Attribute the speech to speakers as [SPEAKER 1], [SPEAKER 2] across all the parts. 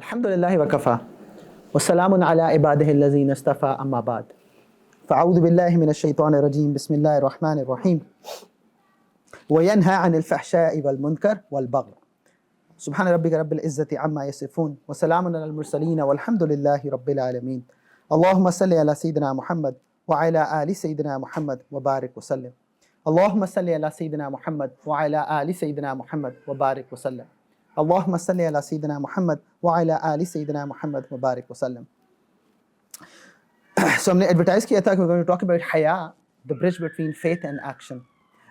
[SPEAKER 1] الحمد لله وكفى والسلام على عباده الذين اصطفى أما بعد فأعوذ بالله من الشيطان الرجيم بسم الله الرحمن الرحيم وينهى عن الفحشاء والمنكر والبغي سبحان ربك رب العزة عما يصفون وسلام على المرسلين والحمد لله رب العالمين اللهم صل على سيدنا محمد وعلى آل سيدنا محمد وبارك وسلم اللهم صل على سيدنا محمد وعلى آل سيدنا محمد وبارك وسلم اللهم صل على سيدنا محمد وعلى آل سيدنا محمد وبارك وسلم. So ہم نے ایڈورٹائز کیا تھا کہ we're going to talk about حیا, the bridge between faith and action.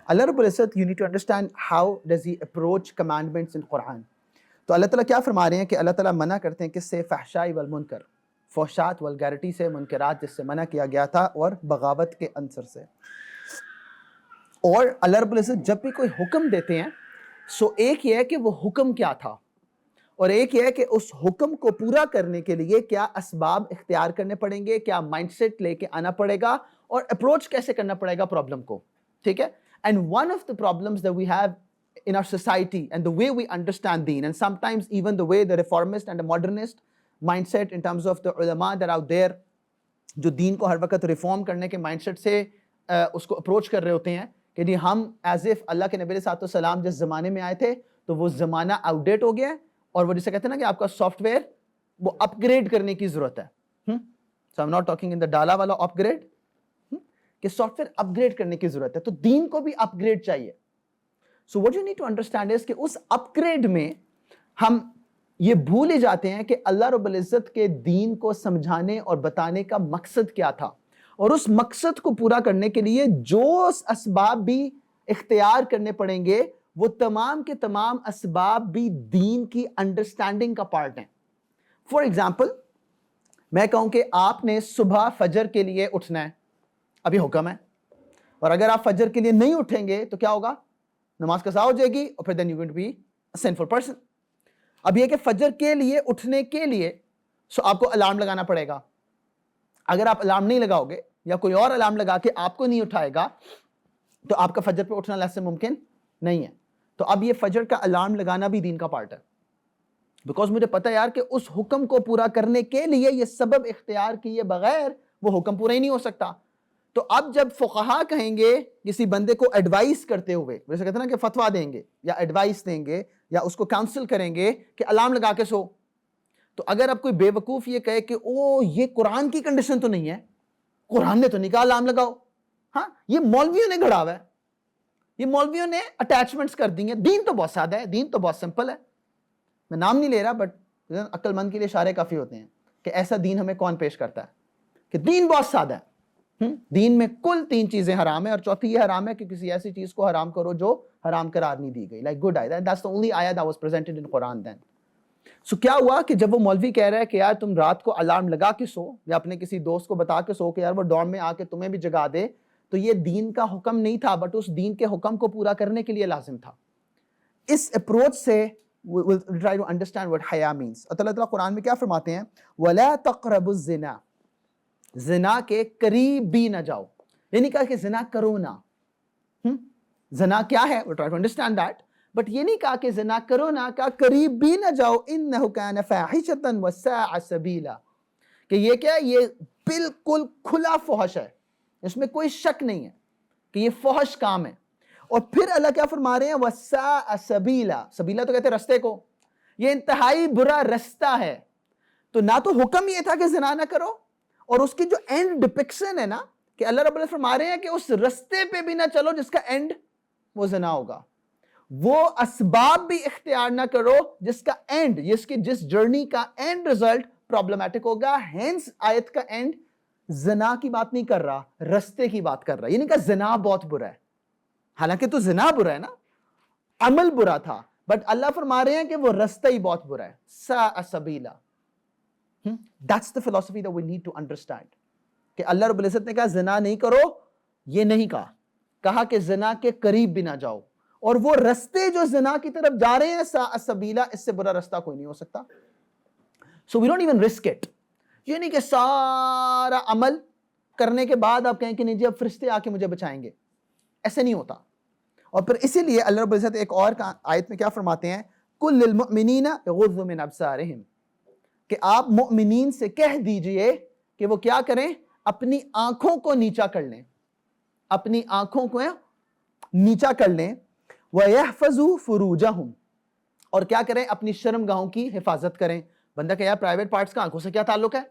[SPEAKER 1] اللہ رب العزت, you need to understand how does he approach commandments in Quran. تو اللہ تعالیٰ کیا فرما رہے ہیں کہ اللہ تعالیٰ منع کرتے ہیں کس سے؟ فحشائی والمنکر, فحشات والگیرٹی سے, منکرات جس سے منع کیا گیا تھا, اور بغاوت کے عنصر سے. اور اللہ رب العزت جب بھی کوئی حکم دیتے ہیں سو ایک یہ ہے کہ وہ حکم کیا تھا, اور ایک یہ ہے کہ اس حکم کو پورا کرنے کے لیے کیا اسباب اختیار کرنے پڑیں گے, کیا مائنڈ سیٹ لے کے آنا پڑے گا, اور اپروچ کیسے کرنا پڑے گا پرابلم کو. ٹھیک ہے. And one of the problems that we have in our society and the way we understand deen, and sometimes even the way the reformist and the modernist mindset in terms of the ulama that are out there, جو دین کو ہر وقت reform کرنے کے mind set سے اس کو approach کر رہے ہوتے ہیں کہ جی ہم ایز اف اللہ کے نبی صلی اللہ علیہ وسلم جس زمانے میں آئے تھے تو وہ زمانہ آؤٹ ڈیٹ ہو گیا ہے, اور وہ جسے کہتے ہیں نا کہ آپ کا سافٹ ویئر وہ اپ گریڈ کرنے کی ضرورت ہے. سو ایم ناٹ ٹاکنگ ان دا ڈالا والا اپ گریڈ, کہ سافٹ ویئر اپ گریڈ کرنے کی ضرورت ہے, تو دین کو بھی اپ گریڈ چاہیے. So what you need to understand is کہ اس اپ گریڈ میں ہم یہ بھول ہی جاتے ہیں کہ اللہ رب العزت کے دین کو سمجھانے اور بتانے کا مقصد کیا تھا, اور اس مقصد کو پورا کرنے کے لیے جو اسباب بھی اختیار کرنے پڑیں گے وہ تمام کے تمام اسباب بھی دین کی انڈرسٹینڈنگ کا پارٹ ہیں. فار ایگزامپل, میں کہوں کہ آپ نے صبح فجر کے لیے اٹھنا ہے, ابھی حکم ہے, اور اگر آپ فجر کے لیے نہیں اٹھیں گے تو کیا ہوگا؟ نماز قضا ہو جائے گی, اور پھر then you're going to be a sinful person. اب یہ کہ فجر کے لیے اٹھنے کے لیے سو آپ کو الارم لگانا پڑے گا. اگر آپ الارم نہیں لگاؤ گے یا کوئی اور الارم لگا کے آپ کو نہیں اٹھائے گا تو آپ کا فجر پہ اٹھنا ایسے ممکن نہیں ہے. تو اب یہ فجر کا الارم لگانا بھی دین کا پارٹ ہے, بیکاز مجھے پتہ یار کہ اس حکم کو پورا کرنے کے لیے یہ سبب اختیار کیے بغیر وہ حکم پورا ہی نہیں ہو سکتا. تو اب جب فقہا کہیں گے کسی بندے کو ایڈوائز کرتے ہوئے, جیسے کہتے ہیں نا کہ فتویٰ دیں گے یا ایڈوائز دیں گے یا اس کو کاؤنسل کریں گے کہ الارم لگا کے سو, تو اگر اب کوئی بے وقوف یہ کہے کہ او یہ قرآن کی کنڈیشن تو نہیں ہے, قرآن نے تو نہیں کہا الارم لگاؤ, ہاں یہ مولویوں نے گھڑا ہوا ہے, یہ مولویوں نے اٹیچمنٹس کر دی ہیں. دین تو بہت سادہ ہے, دین تو بہت سمپل ہے. میں نام نہیں لے رہا, بٹ عقل مند کے لیے اشارے کافی ہوتے ہیں کہ ایسا دین ہمیں کون پیش کرتا ہے کہ دین بہت سادہ ہے. دین میں کل 3 چیزیں حرام ہیں, اور چوتھی یہ حرام ہے کہ کسی ایسی چیز کو حرام کرو جو حرام قرار نہیں دی گئی. Like good I, that's the only ayah that was presented in Quran then. سو کیا ہوا کہ جب وہ مولوی کہہ رہا ہے کہ یار تم رات کو الارم لگا کے سو, یا اپنے کسی دوست کو بتا کے سو کہ یار وہ ڈورم میں آ کے تمہیں بھی جگا دے, تو یہ دین کا حکم نہیں تھا, بٹ اس دین کے حکم کو پورا کرنے کے لیے لازم تھا. اس اپروچ سے we'll try to understand what حیا means. اللہ تعالیٰ قرآن میں کیا فرماتے ہیں؟ وَلَا تَقْرَبُوا الزِّنَا, زنا کے قریب بھی نہ جاؤ. یہ نہیں کہا کہ زنا کرو نا. زنا کیا ہے؟ we'll try to understand that. But یہ نہیں کہا کہ زنا کرو نہ, کہا قریب بھی نہ جاؤ. اِنَّهُ كَانَ فَاحِشَةً وَسَاءَ سَبِيلًا, کہ یہ کیا ہے؟ یہ بالکل کھلا فحش ہے, اس میں کوئی شک نہیں ہے کہ یہ فحش کام ہے. اور پھر اللہ کیا فرما رہے ہیں؟ وَسَاءَ سَبِيلًا, سبیلا تو کہتے ہیں رستے کو, یہ انتہائی برا رستہ ہے. تو نہ تو حکم یہ تھا کہ زنا نہ کرو, اور اس کی جو اینڈ ڈپکشن ہے نا کہ اللہ رب العزت فرما رہے ہیں کہ اس رستے پہ بھی نہ چلو جس کا اینڈ وہ زنا ہوگا. وہ اسباب بھی اختیار نہ کرو جس کا اینڈ, جس جرنی کا اینڈ ریزلٹ پرابلمٹک ہوگا. ہینس آیت کا اینڈ زنا کی بات نہیں کر رہا, رستے کی بات کر رہا. یہ نہیں کہ زنا بہت برا ہے, حالانکہ تو زنا برا ہے نا, عمل برا تھا, بٹ اللہ فرما رہے ہیں کہ وہ رستہ ہی بہت برا ہے. سَاءَ سَبِيلًا. That's the philosophy that we need to understand. کہ اللہ رب العزت نے کہا زنا نہیں کرو, یہ نہیں کہا کہ زنا کے قریب بھی نہ جاؤ, اور وہ رستے جو زنا کی طرف جا رہے ہیں سَاءَ سَبِيلًا, اس سے برا رستہ کوئی نہیں ہو سکتا. So we don't even risk it. یہ نہیں کہ سارا عمل کرنے کے بعد آپ کہیں کہ نہیں جی اب فرشتے آ کے مجھے بچائیں گے, ایسے نہیں ہوتا. اور پھر اسی لیے اللہ رب العزت ایک اور آیت میں کیا فرماتے ہیں؟ کُلِّ الْمُؤْمِنِينَ يَغُضُّوا مِنْ أَبْصَارِهِمْ, کہ آپ مؤمنین سے کہہ دیجئے کہ وہ کیا کریں, اپنی آنکھوں کو نیچا کر لیں, اپنی آنکھوں کو نیچا کر لیں. وَيَحْفَظُوا فُرُوجَهُمْ, اور کیا کریں, اپنی شرمگاہوں کی حفاظت کریں. بندہ کہ یار پرائیویٹ پارٹس کا آنکھوں سے کیا تعلق ہے؟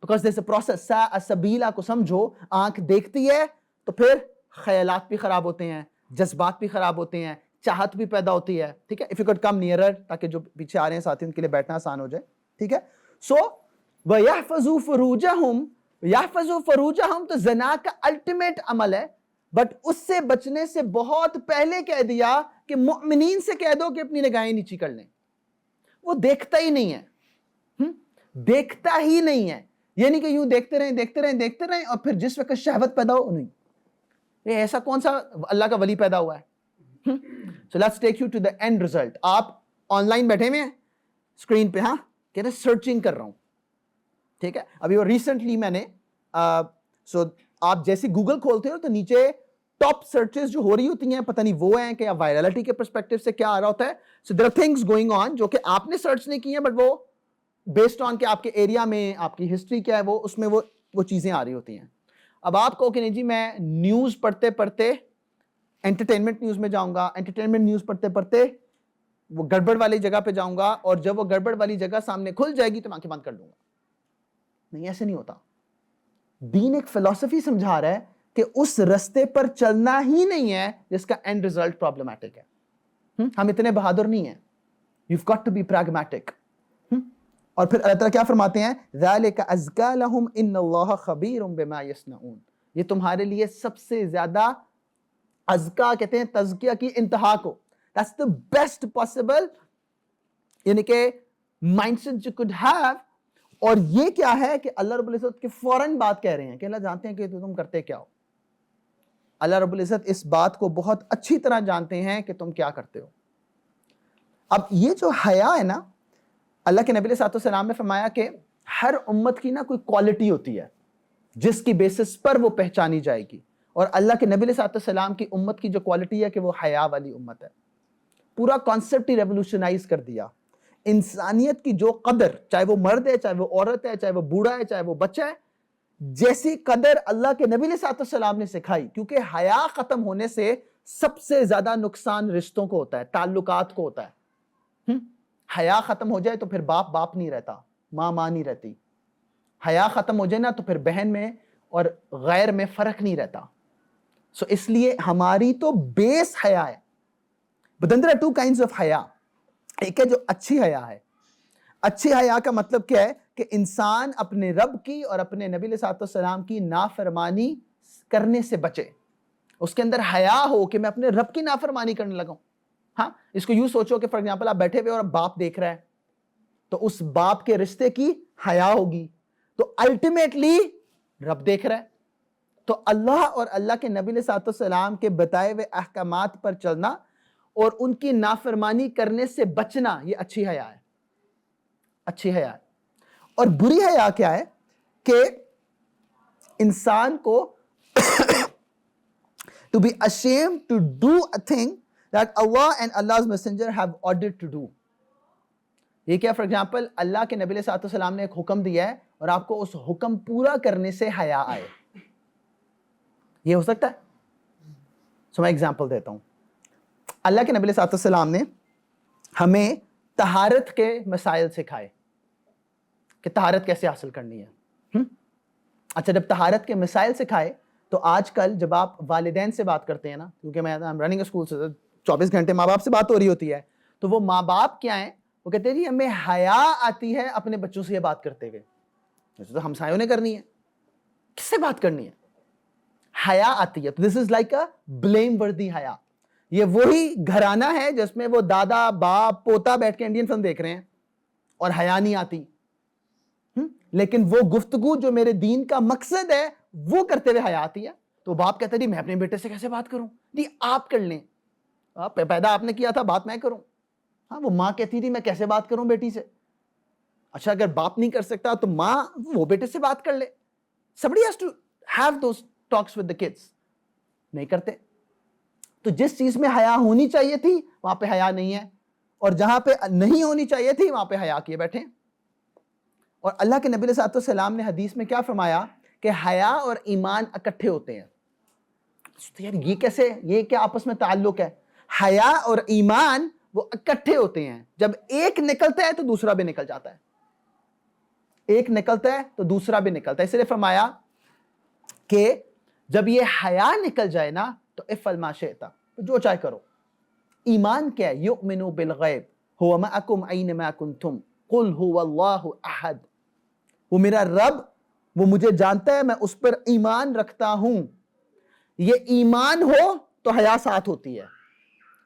[SPEAKER 1] Because there's a process. سبیلا کو سمجھو, آنکھ دیکھتی ہے تو پھر خیالات بھی خراب ہوتے ہیں, جذبات بھی خراب ہوتے ہیں, چاہت بھی پیدا ہوتی ہے. ٹھیک ہے, if you could come nearer تاکہ جو پیچھے آ رہے ہیں ساتھی ان کے لیے بیٹھنا آسان ہو جائے. ٹھیک ہے, سو وَيَحْفَظُوا فُرُوجَهُمْ, يَحْفَظُوا فُرُوجَهُمْ تو زنا کا الٹیمیٹ عمل ہے, بٹ اس سے بچنے سے بہت پہلے کہہ دیا کہ مؤمنین سے کہہ دو کہ اپنی نگاہیں نیچی کر لیں. وہ دیکھتا ہی نہیں ہے, دیکھتا ہی نہیں ہے, یعنی کہ یوں دیکھتے رہیں دیکھتے رہیں دیکھتے رہیں اور پھر جس وقت شہوت پیدا ہو, نہیں, یہ ایسا کون سا اللہ کا ولی پیدا ہوا ہے. So let's take you to the end result. آپ آن لائن بیٹھے ہوئے ہیں اسکرین پہ, ہاں کہتے ہیں سرچنگ کر رہا ہوں. ٹھیک ہے, ابھی وہ ریسنٹلی میں نے سو آپ جیسے گوگل کھولتے ہو تو نیچے ٹاپ سرچز جو ہو رہی ہوتی ہیں, پتہ نہیں وہ ہیں کہ وائرلٹی کے پرسپیکٹو سے کیا آ رہا ہوتا ہے. So there are things going on جو کہ آپ نے سرچ نہیں کی ہیں, بٹ وہ بیسڈ آن کہ آپ کے ایریا میں آپ کی ہسٹری کیا ہے, وہ اس میں وہ چیزیں آ رہی ہوتی ہیں. اب آپ کہو کہ نہیں جی میں نیوز پڑھتے پڑھتے انٹرٹینمنٹ نیوز میں جاؤں گا, انٹرٹینمنٹ نیوز پڑھتے پڑھتے وہ گڑبڑ والی جگہ پہ جاؤں گا, اور جب وہ گڑبڑ والی جگہ سامنے کھل جائے گی تو میں آنکھیں بند کر لوں گا. نہیں, ایسے نہیں ہوتا. دین ایک فلسفی سمجھا رہا ہے کہ اس رستے پر چلنا ہی نہیں ہے جس کا اینڈ ریزلٹ پرابلمٹک ہے. ہم اتنے بہادر نہیں ہیں. You've got to be pragmatic. اور پھر اللہ تعالیٰ کیا فرماتے ہیں, ذَلِكَ أَزْكَى لَهُمْ إِنَّ اللَّهَ خَبِيرٌ بِمَا يَصْنَعُونَ, یہ تمہارے لیے سب سے زیادہ ازکا کہتے ہیں تزکیہ کی انتہا کو. That's the best possible یعنی کہ mindset you could have. اور یہ کیا ہے کہ اللہ رب العزت کے فوراً بات کہہ رہے ہیں کہ اللہ جانتے ہیں کہ تم کرتے کیا ہو. اللہ رب العزت اس بات کو بہت اچھی طرح جانتے ہیں کہ تم کیا کرتے ہو. اب یہ جو حیا ہے نا, اللہ کے نبی صلی اللہ علیہ وسلم نے فرمایا کہ ہر امت کی نا کوئی کوالٹی ہوتی ہے جس کی بیسس پر وہ پہچانی جائے گی, اور اللہ کے نبی صلی اللہ علیہ وسلم کی امت کی جو کوالٹی ہے کہ وہ حیا والی امت ہے. پورا کانسیپٹ ہی ریولوشنائز کر دیا. انسانیت کی جو قدر, چاہے وہ مرد ہے, چاہے وہ عورت ہے, چاہے وہ بوڑھا ہے, چاہے وہ بچہ ہے, جیسی قدر اللہ کے نبی صلی اللہ علیہ وسلم نے سکھائی. کیونکہ حیا ختم ہونے سے سب سے زیادہ نقصان رشتوں کو ہوتا ہے, تعلقات کو ہوتا ہے. حیا ختم ہو جائے تو پھر باپ باپ نہیں رہتا, ماں ماں نہیں رہتی. حیا ختم ہو جائے نا تو پھر بہن میں اور غیر میں فرق نہیں رہتا. سو اس لیے ہماری تو بیس حیا ہے. But then there are two kinds of حیا. ایک ہے جو اچھی حیا ہے. اچھی حیا کا مطلب کیا ہے کہ انسان اپنے رب کی اور اپنے نبی علیہ السلام کی نافرمانی کرنے سے بچے. اس کے اندر حیا ہو کہ میں اپنے رب کی نافرمانی کرنے لگا ہوں. ہاں, اس کو یوں سوچو کہ فار ایگزامپل آپ بیٹھے ہوئے اور باپ دیکھ رہا ہے, تو اس باپ کے رشتے کی حیا ہوگی, تو الٹیمیٹلی رب دیکھ رہا ہے. تو اللہ اور اللہ کے نبی علیہ السلام کے بتائے ہوئے احکامات پر چلنا اور ان کی نافرمانی کرنے سے بچنا, یہ اچھی حیا ہے. اچھی حیا ہے. اور بری حیا کیا ہے کہ انسان کو to be ashamed to do a thing that Allah and Allah's messenger have ordered to do. یہ کیا, فار ایگزامپل اللہ کے نبی علیہ السلام نے ایک حکم دیا ہے اور آپ کو اس حکم پورا کرنے سے حیا آئے, یہ ہو سکتا ہے. سو میں ایگزامپل دیتا ہوں. اللہ کے نبی علیہ السلام نے ہمیں طہارت کے مسائل سکھائے کہ طہارت کیسے حاصل کرنی ہے. اچھا, جب طہارت کے مسائل سکھائے تو آج کل جب آپ والدین سے بات کرتے ہیں نا, کیونکہ میں رننگ اسکول سے 24 گھنٹے ماں باپ سے بات ہو رہی ہوتی ہے, تو وہ ماں باپ کیا ہیں, وہ کہتے ہیں جی ہمیں حیا آتی ہے اپنے بچوں سے یہ بات کرتے ہوئے. تو ہمسایوں نے کرنی ہے, کس سے بات کرنی ہے, حیا آتی ہے. تو دس از لائک اے بلیم وردی حیا. یہ وہی گھرانہ ہے جس میں وہ دادا باپ پوتا بیٹھ کے انڈین فلم دیکھ رہے ہیں اور حیا نہیں آتی. لیکن وہ گفتگو جو میرے دین کا مقصد ہے وہ کرتے ہوئے حیا آتی ہے. تو باپ کہتا ہے جی میں اپنے بیٹے سے کیسے بات کروں, جی آپ کر لیں, پیدا آپ نے کیا تھا, بات میں کروں. ہاں, وہ ماں کہتی تھی میں کیسے بات کروں بیٹی سے. اچھا, اگر باپ نہیں کر سکتا تو ماں وہ بیٹے سے بات کر لے. Somebody has to have those talks with the kids. نہیں کرتے. تو جس چیز میں حیا ہونی چاہیے تھی وہاں پہ حیا نہیں ہے, اور جہاں پہ نہیں ہونی چاہیے تھی وہاں پہ حیا کیے بیٹھے. اور اللہ کے نبی علیہ السلام نے حدیث میں کیا فرمایا کہ حیا اور ایمان اکٹھے ہوتے ہیں. تو یار یہ کیسے, یہ کیا آپس میں تعلق ہے؟ حیا اور ایمان وہ اکٹھے ہوتے ہیں, جب ایک نکلتا ہے تو دوسرا بھی نکل جاتا ہے, ایک نکلتا ہے تو دوسرا بھی نکلتا ہے. اس لیے فرمایا کہ جب یہ حیا نکل جائے نا تو افعل ما شئت, جو چاہے کرو. ایمان کیا ہے؟ یؤمن بالغیب هو معکم اینما کنتم قل هو اللہ احد. وہ میرا رب, وہ مجھے جانتا ہے, میں اس پر ایمان رکھتا ہوں. یہ ایمان ہو تو حیا ساتھ ہوتی ہے,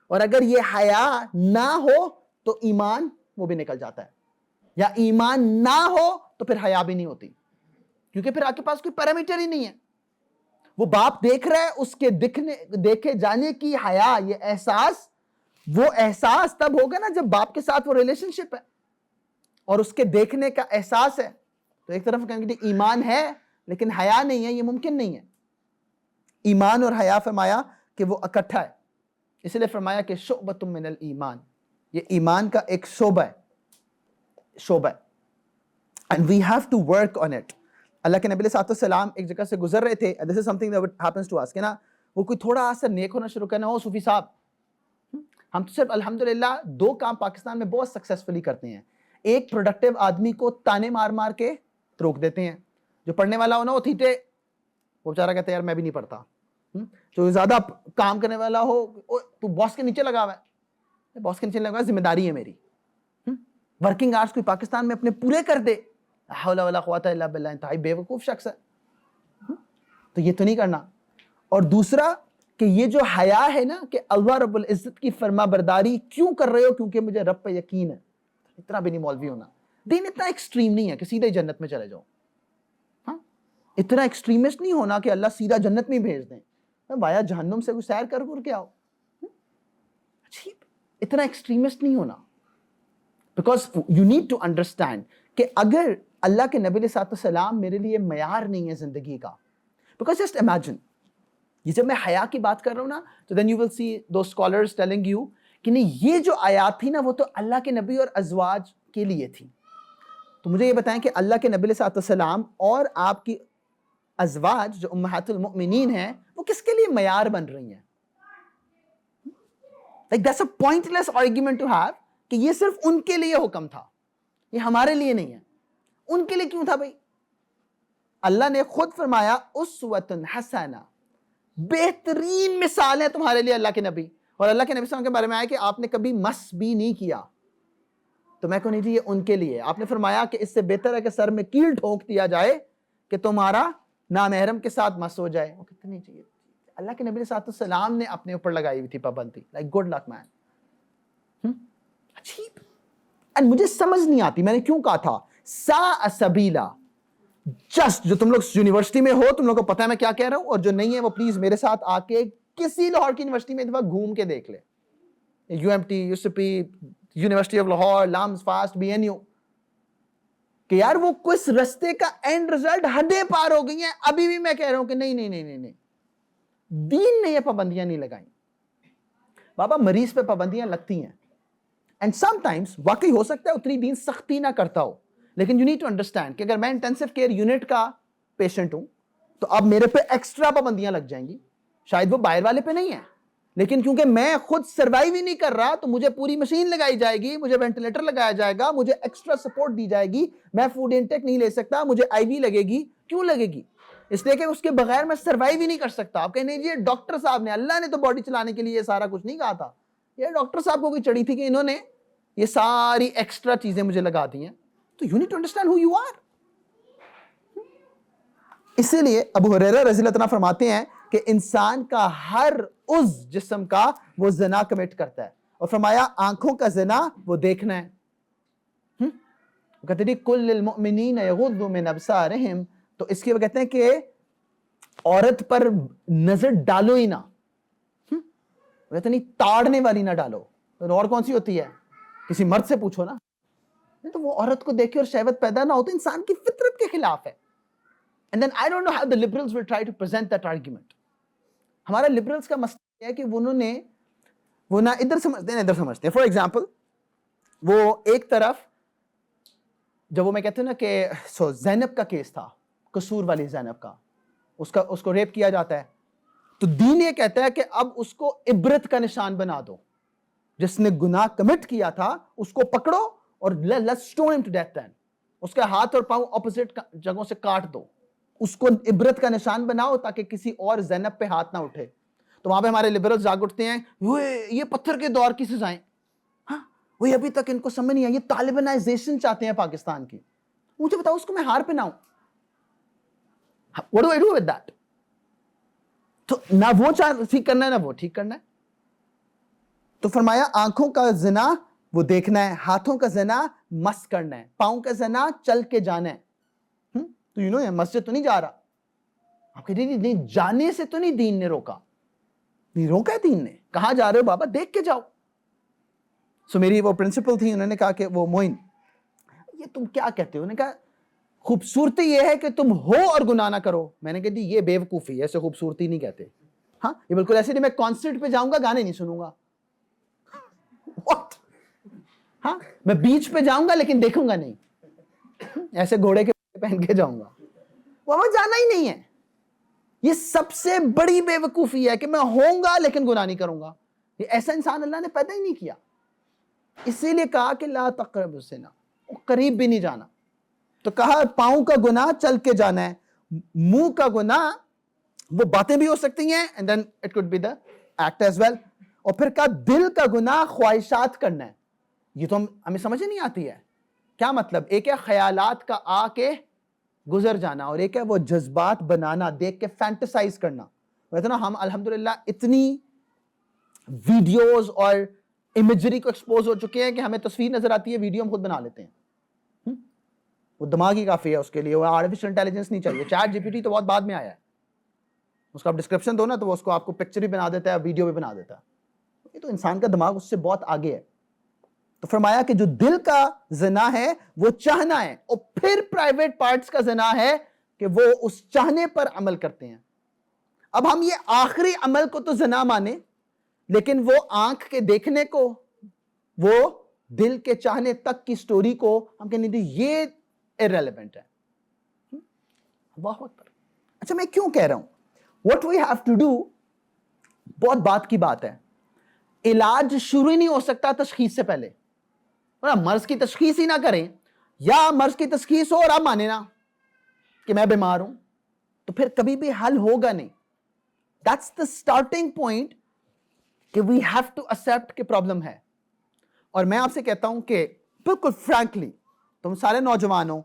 [SPEAKER 1] اور اگر یہ حیا نہ ہو تو ایمان وہ بھی نکل جاتا ہے, یا ایمان نہ ہو تو پھر حیا بھی نہیں ہوتی, کیونکہ پھر آپ کے پاس کوئی پیرامیٹر ہی نہیں ہے. وہ باپ دیکھ رہا ہے, اس کے دیکھے جانے کی حیا, یہ احساس, وہ احساس تب ہوگا نا جب باپ کے ساتھ وہ ریلیشن شپ ہے اور اس کے دیکھنے کا احساس ہے. تو ایک طرف کہیں گے ایمان ہے لیکن حیا نہیں ہے, یہ ممکن نہیں ہے. ایمان اور حیا فرمایا کہ وہ اکٹھا ہے, اس لیے فرمایا کہ شعبۃ من الایمان, یہ ایمان کا ایک شعبہ ہے. And we have to work on it. اللہ کے نبی علیہ السلام ایک جگہ سے گزر رہے تھے, this is something that happens to us, کہ نا وہ کوئی تھوڑا سا نیک ہونا شروع کرنا ہو, صوفی صاحب ہم تو صرف الحمدللہ 2 کام پاکستان میں بہت سکسیسفلی کرتے ہیں. ایک پروڈکٹیو آدمی کو تانے مار مار کے روک دیتے ہیں. جو پڑھنے والا ہو نا وہ تھیٹے, وہ بیچارہ کہتا ہے یار میں بھی نہیں پڑھتا. جو زیادہ کام کرنے والا ہو, تو باس کے نیچے لگا ہوا ہے, باس کے نیچے لگا ہوا ہے, ذمہ داری ہے میری. ورکنگ آورس کوئی پاکستان میں اپنے پورے کر دے, حول ولا قوت الا باللہ, انتہائی بیوقوف شخص ہے. تو یہ تو نہیں کرنا. اور دوسرا کہ یہ جو حیا ہے نا کہ اللہ رب العزت کی فرما برداری کیوں کر رہے ہو, کیونکہ مجھے رب پہ یقین ہے. اتنا بھی نہیں مولوی ہونا, دین اتنا ایکسٹریم نہیں ہے کہ سیدھے جنت میں چلے جاؤ. اتنا ایکسٹریمسٹ نہیں ہونا کہ اللہ سیدھا جنت میں بھیج دیں, وایا جہنم سے کوئی سیر کر کے آؤ. عجیب, اتنا ایکسٹریمسٹ نہیں ہونا. Because you need to understand کہ اگر اللہ کے نبی علیہ السلام میرے لیے معیار نہیں ہے زندگی کا, بیکاز جسٹ امیجن, یہ جب میں حیا کی بات کر رہا ہوں نا تو then you will see those scholars telling you کہ نہیں یہ جو آیات تھی نا وہ تو اللہ کے نبی اور ازواج کے لیے تھی. تو مجھے یہ بتائیں کہ اللہ کے نبی علیہ السلام اور آپ کی ازواج جو امہات المؤمنین ہیں وہ کس کے لیے معیار بن رہی ہیں؟ Like that's a pointless argument to have کہ یہ صرف ان کے لیے حکم تھا, یہ ہمارے لیے نہیں ہے. ان کے لیے کیوں تھا بھائی؟ اللہ نے خود فرمایا اسوۃ حسنہ, بہترین مثال ہے تمہارے لیے اللہ کے نبی. اور اللہ کے نبی صلی اللہ علیہ وسلم کے بارے میں آیا کہ آپ نے کبھی مس بھی نہیں کیا. تو میں کہوں نہیں جی یہ ان کے لیے. آپ نے فرمایا کہ اس سے بہتر ہے کہ سر میں کیل ٹھونک دیا جائے کہ تمہارا نامحرم کے ساتھ مس ہو جائے. وہ کہتے نہیں چاہیے. اللہ کے نبی صلی اللہ علیہ وسلم نے اپنے اوپر لگائی ہوئی تھی پابندی, لائک گڈ لک مین. عجیب. اینڈ مجھے سمجھ نہیں آتی, میں نے کیوں کہا تھا سا سبیلا. جسٹ جو تم لوگ یونیورسٹی میں ہو تم لوگ کو پتہ ہے میں کیا کہہ رہا ہوں, اور جو نہیں ہے وہ پلیز میرے ساتھ آ کے کسی لاہور کی یونیورسٹی میں ایک دفعہ گھوم کے دیکھ لے. U M T, U C P, university of Lahore, LUMS, FAST, B N U, کہ یار وہ کس رستے کا اینڈ رزلٹ حدیں پار ہو گئی ہیں. ابھی بھی میں کہہ رہا ہوں کہ نہیں نہیں نہیں نہیں نہیں, دین نے یہ پابندیاں نہیں لگائیں. بابا مریض پہ پابندیاں لگتی ہیں, اینڈ سم ٹائمز واقعی ہو سکتا ہے اتنی دین سختی نہ کرتا ہو, لیکن یو نیڈ ٹو انڈرسٹینڈ کہ اگر میں انٹینسو کیئر یونٹ کا پیشنٹ ہوں تو اب میرے پہ ایکسٹرا پابندیاں لگ جائیں گی. شاید وہ باہر والے پہ نہیں ہے, لیکن کیونکہ میں خود سروائیو ہی نہیں کر رہا تو مجھے پوری مشین لگائی جائے گی, مجھے وینٹیلیٹر لگایا جائے گا, مجھے ایکسٹرا سپورٹ دی جائے گی. میں فوڈ انٹیک نہیں لے سکتا, مجھے آئی وی لگے گی. کیوں لگے گی؟ اس لیے کہ اس کے بغیر میں سروائیو ہی نہیں کر سکتا. آپ کہیں نہیں جی ڈاکٹر صاحب نے, اللہ نے تو باڈی چلانے کے لیے یہ سارا کچھ نہیں کہا تھا. یہ ڈاکٹر صاحب کو کوئی چڑھی تھی کہ انہوں نے یہ ساری ایکسٹرا چیزیں مجھے لگا دی ہیں. تو you need to understand who you are. اسی لیے ابو ہریرہ رضی اللہ عنہ فرماتے ہیں کہ انسان کا ہر عضو جسم کا وہ زنا کمٹ کرتا ہے, اور فرمایا آنکھوں کا زنا وہ دیکھنا ہے. کہتے ہیں کل المؤمنین یغضوا من ابصارہم, تو اس کی وہ کہتے ہیں کہ عورت پر نظر ڈالو ہی نہ. کہتے ہیں نہیں تاڑنے والی نہ ڈالو. اور کون سی ہوتی ہے؟ کسی مرد سے پوچھو نا. تو وہ عورت کو دیکھے اور شہوت پیدا نہ ہو تو انسان کی فطرت کے خلاف ہے. And then I don't know how the liberals will try to present that argument. ہمارا liberals کا مسئلہ ہے کہ وہ نہ ادھر سمجھتے ہیں نہ ادھر سمجھتے ہیں. For example, وہ ایک طرف جب وہ میں کہتے ہیں نا کہ زینب کا کیس تھا, قصور والی زینب کا, اس کو ریپ کیا جاتا ہے, تو دین یہ کہتا ہے کہ اب اس کو عبرت کا نشان بنا دو. جس نے گناہ کمٹ کیا تھا اس کو پکڑو اور let's stone him to death then. اس کے ہاتھ اور پاؤں اپوزٹ جگہوں سے کاٹ دو, اس کو عبرت کا نشان بناؤ تاکہ کسی اور زینب پہ ہاتھ نہ اٹھے. تو وہاں پہ ہمارے لبرل جاگ اٹھتے ہیں, یہ پتھر کے دور کی سزائیں, ہاں وہی ابھی تک ان کو سمجھ نہیں آئی, یہ طالبانائزیشن چاہتے ہیں پاکستان کی. مجھے بتاؤ اس کو میں ہار پہناؤں, what do I do with that؟ تو نہ وہ ٹھیک کرنا ہے نہ وہ ٹھیک کرنا ہے. تو فرمایا آنکھوں کا زنا وہ دیکھنا ہے, ہاتھوں کا زنا مس کرنا ہے, پاؤں کا زنا چل کے جانا ہے. تو یہ مسجد تو نہیں جا رہا, آپ کہتے ہیں نہیں جانے سے تو نہیں دین نے روکا, نہیں روکا ہے دین نے, کہاں جا رہے ہو بابا دیکھ کے جاؤ. سو میری وہ پرنسپل تھی, انہوں نے کہا کہ وہ موئن یہ تم کیا کہتے ہو؟ انہوں نے کہا خوبصورتی یہ ہے کہ تم ہو اور گناہ نہ کرو. میں نے کہا دی یہ بے وقوفی ہے, ایسے خوبصورتی نہیں کہتے. ہاں یہ بالکل ایسے نہیں میں کانسرٹ پہ جاؤں گا گانے نہیں سنوں گا. What؟ ہاں میں بیچ پہ جاؤں گا لیکن دیکھوں گا نہیں, ایسے گھوڑے کے پہن کے جاؤں گا, وہ جانا ہی نہیں ہے. یہ سب سے بڑی بے وقوفی ہے کہ میں ہوں گا لیکن گناہ نہیں کروں گا. یہ ایسا انسان اللہ نے پیدا ہی نہیں کیا. اسی لیے کہا کہ لا تقربوا الزنا, قریب بھی نہیں جانا. تو کہا پاؤں کا گناہ چل کے جانا ہے, منہ کا گناہ وہ باتیں بھی ہو سکتی ہیں and then it could be the act as well. اور پھر کہا دل کا گناہ خواہشات کرنا ہے. یہ تو ہمیں سمجھ نہیں آتی ہے کیا مطلب. ایک ہے خیالات کا آ کے گزر جانا, اور ایک ہے وہ جذبات بنانا, دیکھ کے فینٹسائز کرنا. کہتے نا ہم الحمدللہ اتنی ویڈیوز اور امیجری کو ایکسپوز ہو چکے ہیں کہ ہمیں تصویر نظر آتی ہے, ویڈیو ہم خود بنا لیتے ہیں. وہ دماغ ہی کافی ہے اس کے لیے, وہ آرٹیفیشل انٹیلیجنس نہیں چاہیے. چیٹ جی پی ٹی تو بہت بعد میں آیا ہے, اس کا آپ ڈسکرپشن دو نا تو وہ اس کو آپ کو پکچر بھی بنا دیتا ہے, ویڈیو بھی بنا دیتا ہے. یہ تو انسان کا دماغ اس سے بہت آگے ہے. تو فرمایا کہ جو دل کا زنا ہے وہ چاہنا ہے, اور پھر پرائیویٹ پارٹس کا زنا ہے کہ وہ اس چاہنے پر عمل کرتے ہیں. اب ہم یہ آخری عمل کو تو زنا مانے, لیکن وہ آنکھ کے دیکھنے کو, وہ دل کے چاہنے تک کی سٹوری کو ہم کہنے دیں یہ irrelevant ہے. اللہ اکبر. اچھا میں کیوں کہہ رہا ہوں what we have to do, بہت بات کی بات ہے. علاج شروع ہی نہیں ہو سکتا تشخیص سے پہلے. مرض کی تشخیص ہی نہ کریں, یا مرض کی تشخیص ہو اور آپ مانے نا کہ میں بیمار ہوں, تو پھر کبھی بھی حل ہوگا نہیں. That's the starting point کہ we have to accept کہ پرابلم ہے. اور میں آپ سے کہتا ہوں کہ بالکل فرینکلی تم سارے نوجوانوں,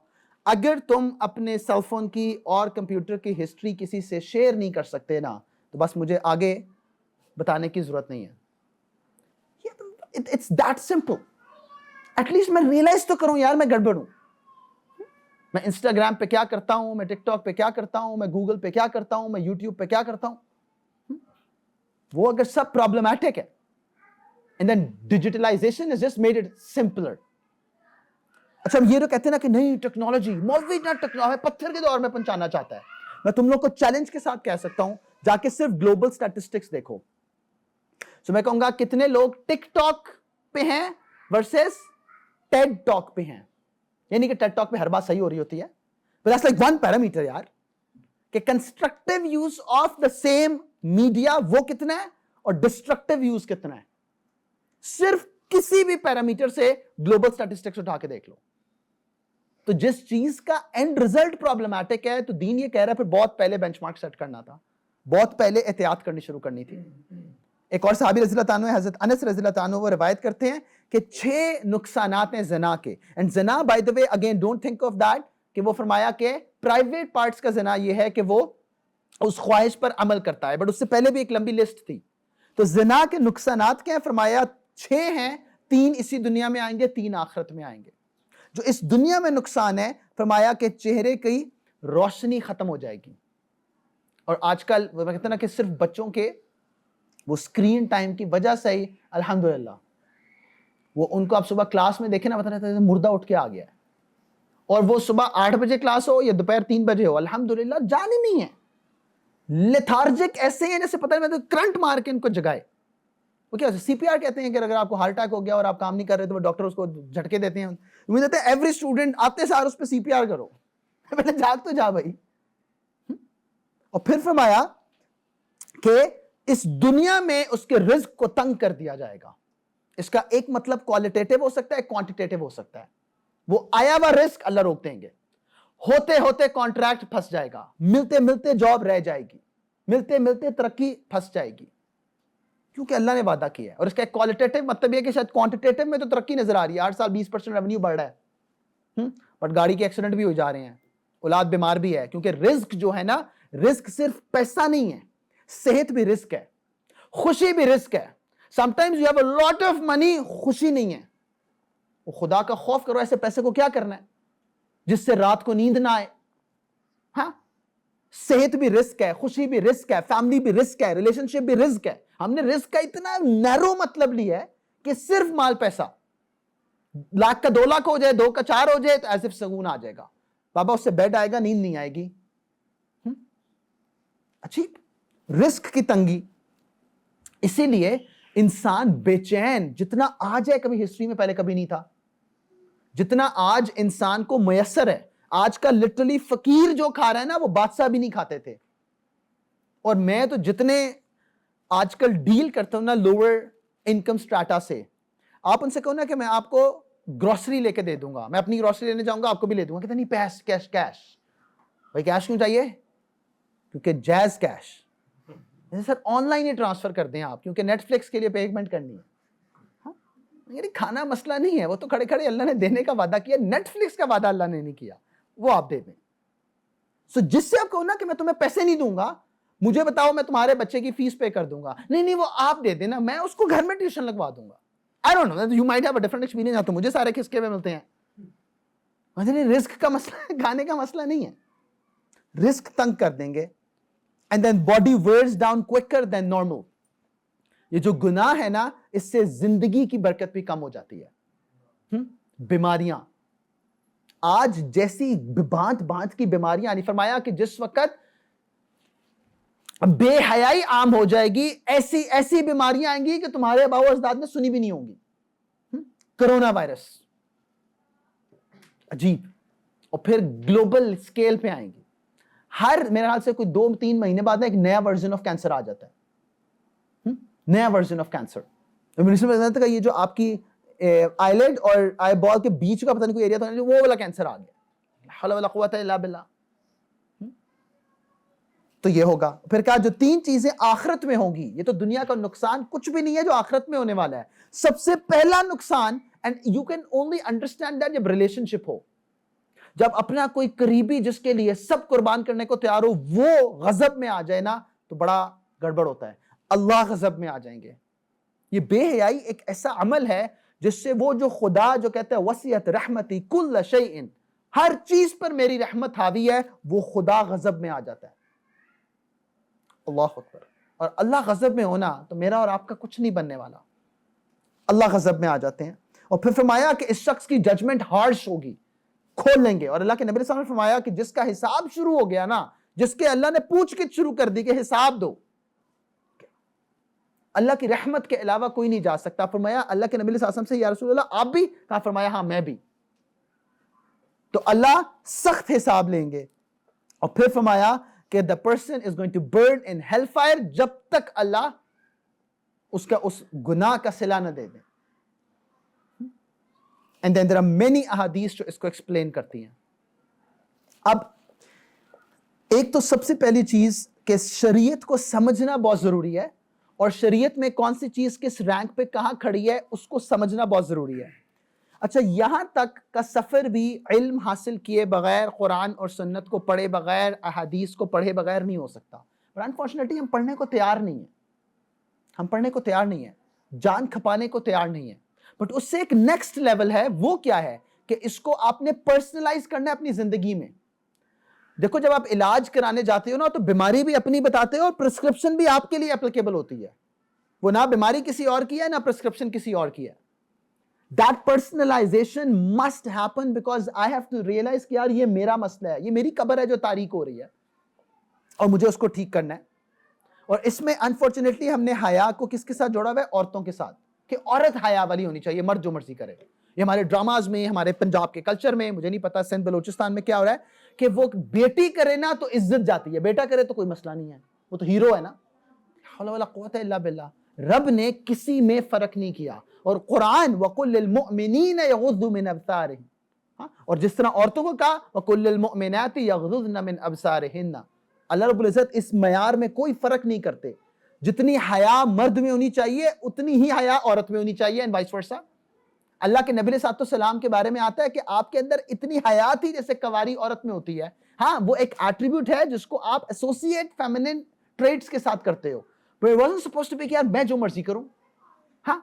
[SPEAKER 1] اگر تم اپنے سیل فون کی اور کمپیوٹر کی ہسٹری کسی سے شیئر نہیں کر سکتے نا, تو بس مجھے آگے بتانے کی ضرورت نہیں ہے. It's that simple. At least میں ریئلائز تو کروں یار میں گڑبڑ ہوں. میں انسٹاگرام پہ کیا کرتا ہوں, میں ٹک ٹاک پہ کیا کرتا ہوں, میں گوگل پہ کیا کرتا ہوں, میں یوٹیوب پہ کیا کرتا ہوں. وہ اگر سب پرابلمٹک ہے, and then digitalization has just made it simpler. اچھا ہم یہ تو کہتے ہیں نا کہ نہیں ٹیکنالوجی, مولوی نہ ٹیکنالوجی پتھر کے دور میں پہنچانا چاہتا ہے. میں تم لوگ کو چیلنج کے ساتھ کہہ سکتا ہوں, جا کے صرف گلوبل اسٹیٹسٹکس دیکھو. سو میں کہوں گا کتنے لوگ ٹک ٹاک پہ ہیں ورسز ٹیڈ ٹاک پہ ہیں. یعنی کہ ٹیڈ ٹاک پہ ہر بات صحیح ہو رہی ہوتی ہے, but that's like one parameter یار, کہ constructive use of the same media وہ کتنا ہے اور ڈسٹرکٹیو یوز کتنا ہے. صرف کسی بھی پیرامیٹر سے گلوبل اسٹیٹسٹکس اٹھا کے دیکھ لو. تو جس چیز کا اینڈ ریزلٹ پرابلمٹک ہے, تو دین یہ کہہ رہا ہے پھر بہت پہلے بینچ مارک سیٹ کرنا تھا, بہت پہلے احتیاط کرنی شروع کرنی تھی. ایک اور صحابی رضی اللہ عنہ, حضرت انس رضی اللہ عنہ, وہ روایت کرتے ہیں کہ 6 نقصانات ہیں زنا کے. اینڈ زنا by the way again don't think of that کہ وہ فرمایا کہ پرائیویٹ پارٹس کا زنا یہ ہے کہ وہ اس خواہش پر عمل کرتا ہے, بٹ اس سے پہلے بھی ایک لمبی لسٹ تھی. تو زنا کے نقصانات کیا ہیں؟ فرمایا 6 ہیں, 3 اسی دنیا میں آئیں گے, 3 آخرت میں آئیں گے. جو اس دنیا میں نقصان ہے, فرمایا کہ چہرے کی روشنی ختم ہو جائے گی. اور آج کل میں کہتا ہوں نا کہ صرف بچوں کے وہ اسکرین ٹائم کی وجہ سے ہی الحمدللہ وہ ان کو آپ صبح کلاس میں دیکھیں نا بتا رہتا ہے مردہ اٹھ کے آ گیا ہے, اور وہ صبح 8 بجے کلاس ہو یا دوپہر 3 بجے ہو, الحمدللہ جان ہی نہیں ہے. لیتھارجک ایسے ہیں جیسے پتہ نہیں میں تو کرنٹ مار کے ان کو جگائے. وہ کیا CPR کہتے ہیں کہ اگر آپ کو ہارٹ اٹیک ہو گیا اور آپ کام نہیں کر رہے تو وہ ڈاکٹر اس کو جھٹکے دیتے ہیں. مجھے کہتے ہیں ایوری اسٹوڈنٹ آتے سار اس پہ CPR کرو. میں نے جاگ تو جا بھائی. اور پھر فرمایا کہ اس دنیا میں اس کے رزق کو تنگ کر دیا جائے گا. اس کا ایک مطلب کوالٹیٹیو ہو سکتا ہے, کوانٹیٹیو ہو سکتا ہے. وہ آیا ہوا رزق اللہ روک دیں گے, ہوتے ہوتے کانٹریکٹ پھنس جائے گا, ملتے ملتے جاب رہ جائے گی, ملتے ملتے ترقی پھنس جائے گی, کیونکہ اللہ نے وعدہ کیا ہے. اور اس کا ایک کوالٹیٹیو مطلب یہ کہ شاید کوانٹیٹیو میں تو ترقی نظر آ رہی ہے, 8 سال 20% ریونیو بڑھ رہا ہے, بٹ گاڑی کے ایکسیڈنٹ بھی ہو جا رہے ہیں, اولاد بیمار بھی ہے. کیونکہ رزق جو ہے نا, رزق صرف پیسہ نہیں ہے, صحت بھی رزق ہے, خوشی بھی رزق ہے. Sometimes you have a lot of money, خوشی نہیں ہے. وہ خدا کا خوف کرو, ایسے پیسے کو کیا کرنا ہے جس سے رات کو نیند نہ آئے. ہاں, صحت بھی رزق ہے, خوشی بھی رزق ہے, فیملی بھی رزق ہے, ریلیشن شپ بھی رزق ہے. ہم نے رزق کا اتنا نیرو مطلب لیا ہے کہ صرف مال پیسہ, 1 لاکھ کا 2 لاکھ ہو جائے, 2 کا 4 ہو جائے تو ایز اف سکون آ جائے گا. بابا اس سے بیڈ آئے گا, نیند نہیں آئے گی. اچھی رزق کی تنگی. اسی لیے انسان بے چین جتنا آج ہے, کبھی ہسٹری میں پہلے کبھی نہیں تھا. جتنا آج انسان کو میسر ہے, آج کا لٹرلی فقیر جو کھا رہا ہے نا, وہ بادشاہ بھی نہیں کھاتے تھے. اور میں تو جتنے آج کل ڈیل کرتا ہوں نا لوور انکم سٹراٹا سے, آپ ان سے کہو نا کہ میں آپ کو گروسری لے کے دے دوں گا, میں اپنی گروسری لینے جاؤں گا آپ کو بھی لے دوں گا, کہتے نہیں پیس کیش. کیش بھائی, کیش کیوں چاہیے؟ کیونکہ جیز کیش. سر آن لائن ہی ٹرانسفر کر دیں آپ, کیونکہ نیٹ فلکس کے لیے پیمنٹ کرنی ہے. یعنی کھانا مسئلہ نہیں ہے, وہ تو کھڑے کھڑے اللہ نے دینے کا وعدہ کیا, نیٹ فلکس کا وعدہ اللہ نے نہیں کیا, وہ آپ دے دیں. سو جس سے آپ کہو نا کہ میں تمہیں پیسے نہیں دوں گا, مجھے بتاؤ میں تمہارے بچے کی فیس پے کر دوں گا, نہیں وہ آپ دے دینا, میں اس کو گھر میں ٹیوشن لگوا دوں گا. I don't know, you might have a different experience. تو مجھے سارے کھسکے میں ملتے ہیں. رزق کا مسئلہ کھانے کا مسئلہ نہیں ہے, رزق تنگ کر دیں گے. And then body wears down quicker than normal. یہ جو گناہ ہے نا, اس سے زندگی کی برکت بھی کم ہو جاتی ہے. بیماریاں آج جیسی بانٹ بانٹ کی بیماریاں آنی, فرمایا کہ جس وقت بے حیائی عام ہو جائے گی, ایسی ایسی بیماریاں آئیں گی کہ تمہارے آباء و اجداد نے سنی بھی نہیں ہوں گی. کرونا وائرس عجیب, اور پھر گلوبل اسکیل پہ آئیں گی. ہر میرے خیال سے کوئی 2-3 مہینے بعد ایک نیا ورژن آف کینسر آ جاتا ہے, نیا ورژن آف کینسر. منسٹر کا یہ جو آپ کی آئی لیڈ اور آئی بال کے بیچ کا پتہ نہیں کوئی ایریا تھا, وہ والا کینسر آ گیا. حول ولا قوت الا باللہ. تو یہ ہوگا. پھر کہا جو 3 چیزیں آخرت میں ہوں گی, یہ تو دنیا کا نقصان کچھ بھی نہیں ہے جو آخرت میں ہونے والا ہے. سب سے پہلا نقصان, and you can only understand that جب ریلیشن شپ ہو, جب اپنا کوئی قریبی جس کے لیے سب قربان کرنے کو تیار ہو وہ غضب میں آ جائے نا, تو بڑا گڑبڑ ہوتا ہے. اللہ غضب میں آ جائیں گے. یہ بے حیائی ایک ایسا عمل ہے جس سے وہ جو خدا جو کہتا ہے وسعت رحمتی کل شیء, ہر چیز پر میری رحمت حاوی ہے, وہ خدا غضب میں آ جاتا ہے. اللہ اکبر. اور اللہ غضب میں ہونا تو میرا اور آپ کا کچھ نہیں بننے والا. اللہ غضب میں آ جاتے ہیں. اور پھر فرمایا کہ اس شخص کی ججمنٹ ہارش ہوگی, کھول لیں گے. اور اللہ کے نبی صلی اللہ علیہ وسلم نے فرمایا کہ جس کا حساب شروع ہو گیا نا, جس کے اللہ نے پوچھ کے شروع کر دی کہ حساب دو, اللہ کی رحمت کے علاوہ کوئی نہیں جا سکتا. فرمایا اللہ کے نبی صلی اللہ علیہ وسلم سے یا رسول اللہ آپ بھی؟ کہا فرمایا ہاں میں بھی. تو اللہ سخت حساب لیں گے. اور پھر فرمایا کہ the person is going to burn in hellfire جب تک اللہ اس کا اس گناہ کا صلہ نہ دے دیں. And then there are many احادیث جو اس کو ایکسپلین کرتی ہیں. اب ایک تو سب سے پہلی چیز کہ شریعت کو سمجھنا بہت ضروری ہے, اور شریعت میں کون سی چیز کس رینک پہ کہاں کھڑی ہے اس کو سمجھنا بہت ضروری ہے. اچھا, یہاں تک کا سفر بھی علم حاصل کیے بغیر, قرآن اور سنت کو پڑھے بغیر, احادیث کو پڑھے بغیر نہیں ہو سکتا. پر انفارچونیٹلی ہم پڑھنے کو تیار نہیں ہیں, ہم پڑھنے کو تیار نہیں ہیں, جان کھپانے کو تیار نہیں ہیں. بٹ اس سے ایک نیکسٹ لیول ہے, وہ کیا ہے کہ اس کو آپ نے پرسنلائز کرنا ہے اپنی زندگی میں. دیکھو جب آپ علاج کرانے جاتے ہو نا, تو بیماری بھی اپنی بتاتے ہو اور پرسکرپشن بھی آپ کے لیے اپلیکیبل ہوتی ہے. وہ نہ بیماری کسی اور کی ہے, نہ پرسکرپشن کسی اور کی ہے. That personalization must happen because I have to realize کہ یار یہ میرا مسئلہ ہے, یہ میری قبر ہے جو تاریک ہو رہی ہے, اور مجھے اس کو ٹھیک کرنا ہے. اور اس میں انفارچونیٹلی ہم نے حیا کو کس کے ساتھ جوڑا ہوا ہے؟ عورتوں کے ساتھ، کہ عورت حیا والی ہونی چاہیے، مرد جو مرضی کرے. یہ ہمارے ڈراماز میں، ہمارے پنجاب کے کلچر میں، مجھے نہیں پتا سندھ بلوچستان میں کیا ہو رہا ہے، کہ وہ بیٹی کرے نا تو عزت جاتی ہے، بیٹا کرے تو کوئی مسئلہ نہیں ہے، وہ تو ہیرو ہے نا. حول ولا قوت الا باللہ. رب نے کسی میں فرق نہیں کیا. اور قرآن وَقُلْ لِلْمُؤْمِنِينَ يَغُضُّوا مِنْ أَبْصَارِهِمْ، اور جس طرح عورتوں کو کہا وَقُلْ لِلْمُؤْمِنَاتِ يَغْضُضْنَ مِنْ أَبْصَارِهِنَّ، اللہ رب العزت اس معیار میں کوئی فرق نہیں کرتے. جتنی حیا مرد میں ہونی چاہیے اتنی ہی حیا عورت میں ہونی چاہیے، اینڈ وائس ورسا. اللہ کے نبی صلی اللہ علیہ وسلم کے بارے میں آتا ہے کہ آپ کے اندر اتنی حیا تھی جیسے کواری عورت میں ہوتی ہے. ہاں وہ ایک ایٹریبیوٹ ہے جس کو آپ ایسوسیٹ فیمنن ٹریٹس کے ساتھ کرتے ہو. But it wasn't supposed to be کہ یار میں جو مرضی کروں. ہاں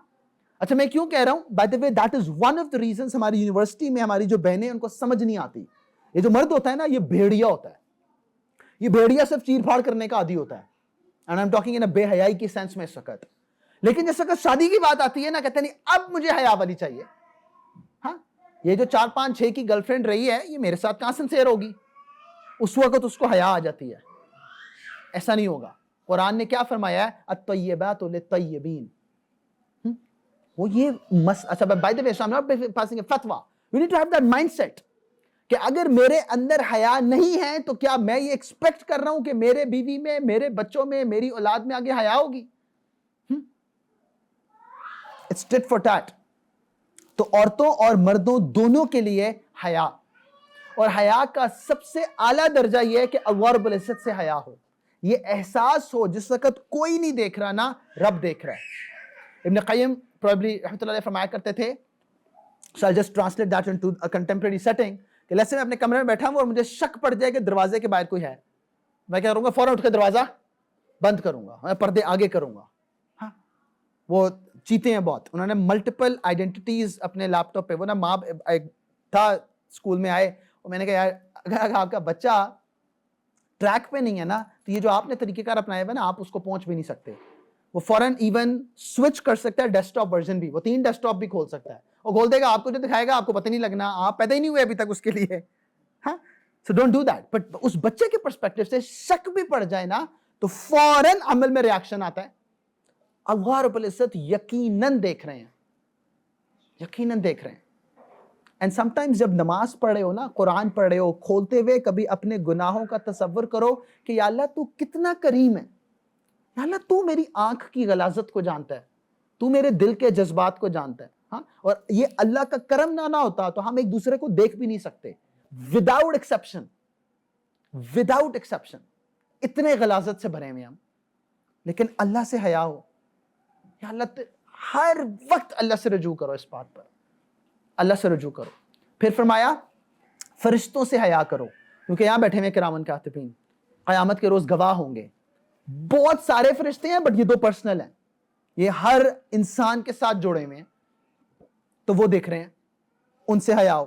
[SPEAKER 1] اچھا میں کیوں کہہ رہا ہوں؟ By the way, that is one of the reasons ہماری یونیورسٹی میں ہماری جو بہنیں ان کو سمجھ نہیں آتی. یہ جو مرد ہوتا ہے نا یہ بھیڑیا ہوتا ہے. یہ بھیڑیا صرف چیر پھاڑ کرنے کا عادی ہوتا ہے. And I'm talking in a بے حیائی کی سینس میں اس وقت. لیکن جس وقت شادی کی بات آتی ہے نا کہتے ہیں نہیں اب مجھے حیا والی چاہیے. ہاں یہ جو 4 5 6 کی گرل فرینڈ رہی ہے یہ میرے ساتھ کہاں سنسیئر ہوگی؟ اس وقت اس کو حیا آ جاتی ہے. ایسا نہیں ہوگا. قرآن نے کیا فرمایا ہے؟ الطیبات للطیبین. وہ یہ اچھا by the way I'm not passing a fatwa. You need to have that mindset کہ اگر میرے اندر حیا نہیں ہے تو کیا میں یہ ایکسپیکٹ کر رہا ہوں کہ میرے بیوی میں، میرے بچوں میں، میری اولاد میں آگے حیا ہوگی؟ It's tit for tat. تو عورتوں اور مردوں دونوں کے لیے حیا، اور حیا کا سب سے اعلیٰ درجہ یہ ہے کہ اللہ رب العزت سے حیا ہو، یہ احساس ہو جس وقت کوئی نہیں دیکھ رہا نا رب دیکھ رہا ہے. ابن قیم probably رحمۃ اللہ علیہ فرمایا کرتے تھے، so I'll just translate that into a contemporary setting، کہ لیسے میں اپنے کمرے میں بیٹھا ہوں اور مجھے شک پڑ جائے کہ دروازے کے باہر کوئی ہے، میں کیا کروں گا؟ فوراً اٹھ کے دروازہ بند کروں گا، میں پردے آگے کروں گا. ہاں وہ چیتے ہیں بہت، انہوں نے ملٹیپل آئیڈینٹیٹیز اپنے لیپ ٹاپ پہ. وہ نا ماں تھا اسکول میں آئے اور میں نے کہا یار اگر آپ کا بچہ ٹریک پہ نہیں ہے نا تو یہ جو آپ نے طریقہ کار اپنایا ہوا نا آپ اس کو پہنچ بھی نہیں سکتے. وہ فوراً ایون سوئچ کر سکتا ہے ڈیسک ٹاپ ورژن بھی، وہ 3 ڈیسک ٹاپ بھی کھول سکتا ہے اور کھول دے گا، آپ کو جو دکھائے گا آپ کو پتہ نہیں لگنا، آپ پیدا ہی نہیں ہوئے ابھی تک اس کے لیے. ہاں so don't do that. But اس بچے کے پرسپیکٹو سے شک بھی پڑ جائے نا تو فوراً عمل میں ریاکشن آتا ہے. اللہ رب العزت یقیناً دیکھ رہے ہیں، یقیناً دیکھ رہے ہیں. اینڈ سم ٹائمز جب نماز پڑھ رہے ہو نا، قرآن پڑھ رہے ہو، کھولتے ہوئے کبھی اپنے گناہوں کا تصور کرو کہ یا اللہ تو کتنا کریم ہے، یا اللہ تو میری آنکھ کی غلاظت کو جانتا ہے، تو میرے دل کے جذبات کو جانتا ہے. ہاں اور یہ اللہ کا کرم نہ ہوتا تو ہم ایک دوسرے کو دیکھ بھی نہیں سکتے. وداؤٹ ایکسیپشن، وداؤٹ ایکسیپشن اتنے غلاظت سے بھرے ہوئے ہم. لیکن اللہ سے حیا ہو، یا اللہ ہر وقت اللہ سے رجوع کرو، اس بات پر اللہ سے رجوع کرو. پھر فرمایا فرشتوں سے حیا کرو، کیونکہ یہاں بیٹھے ہوئے کرامن کاتبین قیامت کے روز گواہ ہوں گے. بہت سارے فرشتے ہیں بٹ یہ 2 پرسنل ہیں، یہ ہر انسان کے ساتھ جڑے ہوئے ہیں تو وہ دیکھ رہے ہیں، ان سے حیا ہو.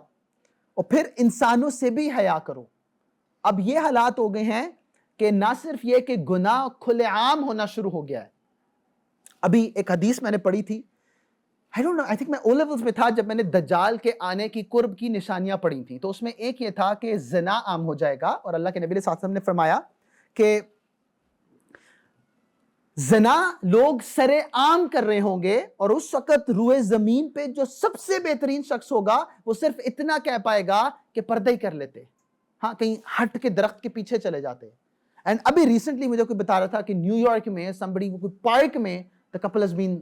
[SPEAKER 1] اور پھر انسانوں سے بھی حیا کرو. اب یہ حالات ہو گئے ہیں کہ نہ صرف یہ کہ گناہ کھلے عام ہونا شروع ہو گیا ہے. ابھی ایک حدیث میں نے پڑھی تھی، I don't know, I think میں O levels میں تھا جب میں نے دجال کے آنے کی قرب کی نشانیاں پڑھی تھیں، تو اس میں ایک یہ تھا کہ زنا عام ہو جائے گا، اور اللہ کے نبی صلی اللہ علیہ وسلم نے فرمایا کہ زنا لوگ سرے عام کر رہے ہوں گے، اور اس وقت روئے زمین پہ جو سب سے بہترین شخص ہوگا وہ صرف اتنا کہہ پائے گا کہ پردہ ہی کر لیتے، ہاں کہیں ہٹ کے درخت کے پیچھے چلے جاتے. اینڈ ابھی ریسنٹلی مجھے کوئی بتا رہا تھا کہ نیو یارک میں somebody کوئی پارک میں the couple has been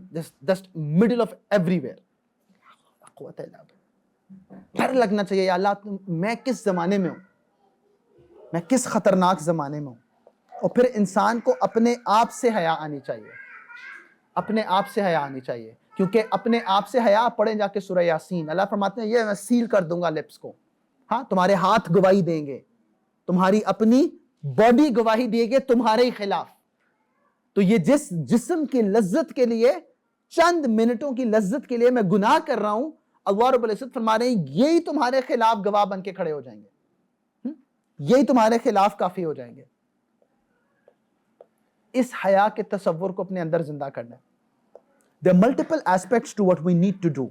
[SPEAKER 1] just middle of everywhere. ڈر لگنا چاہیے یا اللہ میں کس زمانے میں ہوں، میں کس خطرناک زمانے میں ہوں. اور پھر انسان کو اپنے آپ سے حیا آنی چاہیے، اپنے آپ سے حیا آنی چاہیے، کیونکہ اپنے آپ سے حیا پڑھیں جا کے سورہ یاسین. اللہ فرماتے ہیں یہ میں سیل کر دوں گا لپس کو، ہاں تمہارے ہاتھ گواہی دیں گے، تمہاری اپنی باڈی گواہی دے گے تمہارے خلاف. تو یہ جس جسم کی لذت کے لیے، چند منٹوں کی لذت کے لیے میں گناہ کر رہا ہوں، اللہ رب العزت فرما رہے ہیں یہی تمہارے خلاف گواہ بن کے کھڑے ہو جائیں گے، یہی تمہارے خلاف کافی ہو جائیں گے. اس حیا کے تصور کو اپنے اندر زندہ کرنا ہے. There are multiple aspects to what we need to do.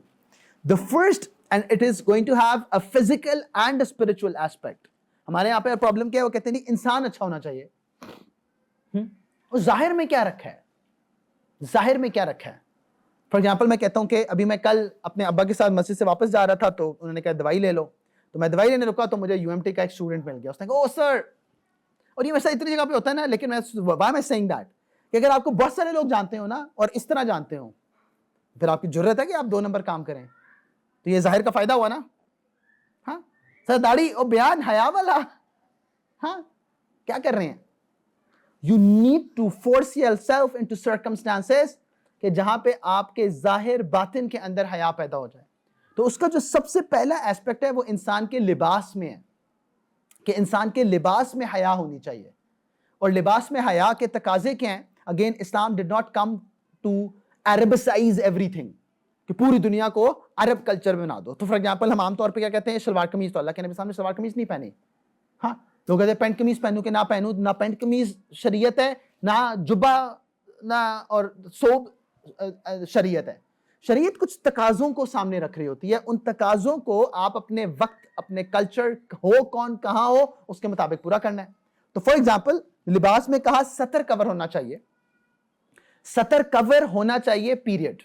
[SPEAKER 1] The first, and it is going to have a physical and a spiritual aspect. ہمارے یہاں پہ پرابلم کیا ہے، وہ کہتے ہیں نہیں انسان اچھا ہونا چاہیے، اس ظاہر میں کیا رکھا ہے, ظاہر میں کیا رکھا ہے. فار ایگزامپل میں کہتا ہوں کہ ابھی میں کل اپنے ابا کے ساتھ مسجد سے واپس جا رہا تھا, تو انہوں نے کہا دوائی لے لو, تو میں دوائی لینے رکا تو مجھے UMT کا ایک اسٹوڈنٹ مل گیا, اس نے کہا او سر, اور یہ ویسا اتنی جگہ پہ ہوتا ہے نا, لیکن why am I saying that کہ اگر آپ کو بہت سارے لوگ جانتے ہو نا اور اس طرح جانتے ہو, پھر آپ کی جرت ہے کہ آپ 2 نمبر کام کریں, تو یہ ظاہر کا فائدہ ہوا نا. ہاں سر داڑھی اور بیان حیا والا, ہاں کیا کر رہے ہیں. You need to force yourself into circumstances کہ جہاں پہ آپ کے ظاہر باطن کے اندر حیا پیدا ہو جائے. تو اس کا جو سب سے پہلا ایسپیکٹ ہے وہ انسان کے لباس میں ہے, کہ انسان کے لباس میں حیا ہونی چاہیے. اور لباس میں حیا کے تقاضے کیا ہیں؟ Again Islam did not come to Arabicize everything کہ پوری دنیا کو عرب کلچر میں بنا دو. تو فار ایگزامپل ہم عام طور پہ کیا کہتے ہیں, شلوار قمیض, تو اللہ کے نبی صاحب نے شلوار قمیض نہیں پہنی. ہاں لوگ کہتے ہیں پینٹ قمیض پہنوں کہ نہ پہنوں, نہ پینٹ قمیض شریعت ہے, نہ جبہ, نہ اور ثوب شریعت ہے. شریعت کچھ تقاضوں کو سامنے رکھ رہی ہوتی ہے, ان تقاضوں کو آپ اپنے وقت, اپنے کلچر ہو کون کہاں ہو اس کے مطابق پورا کرنا ہے. تو فار ایگزامپل لباس میں کہا سطر کور ہونا چاہیے, سطر کور ہونا چاہیے پیریڈ,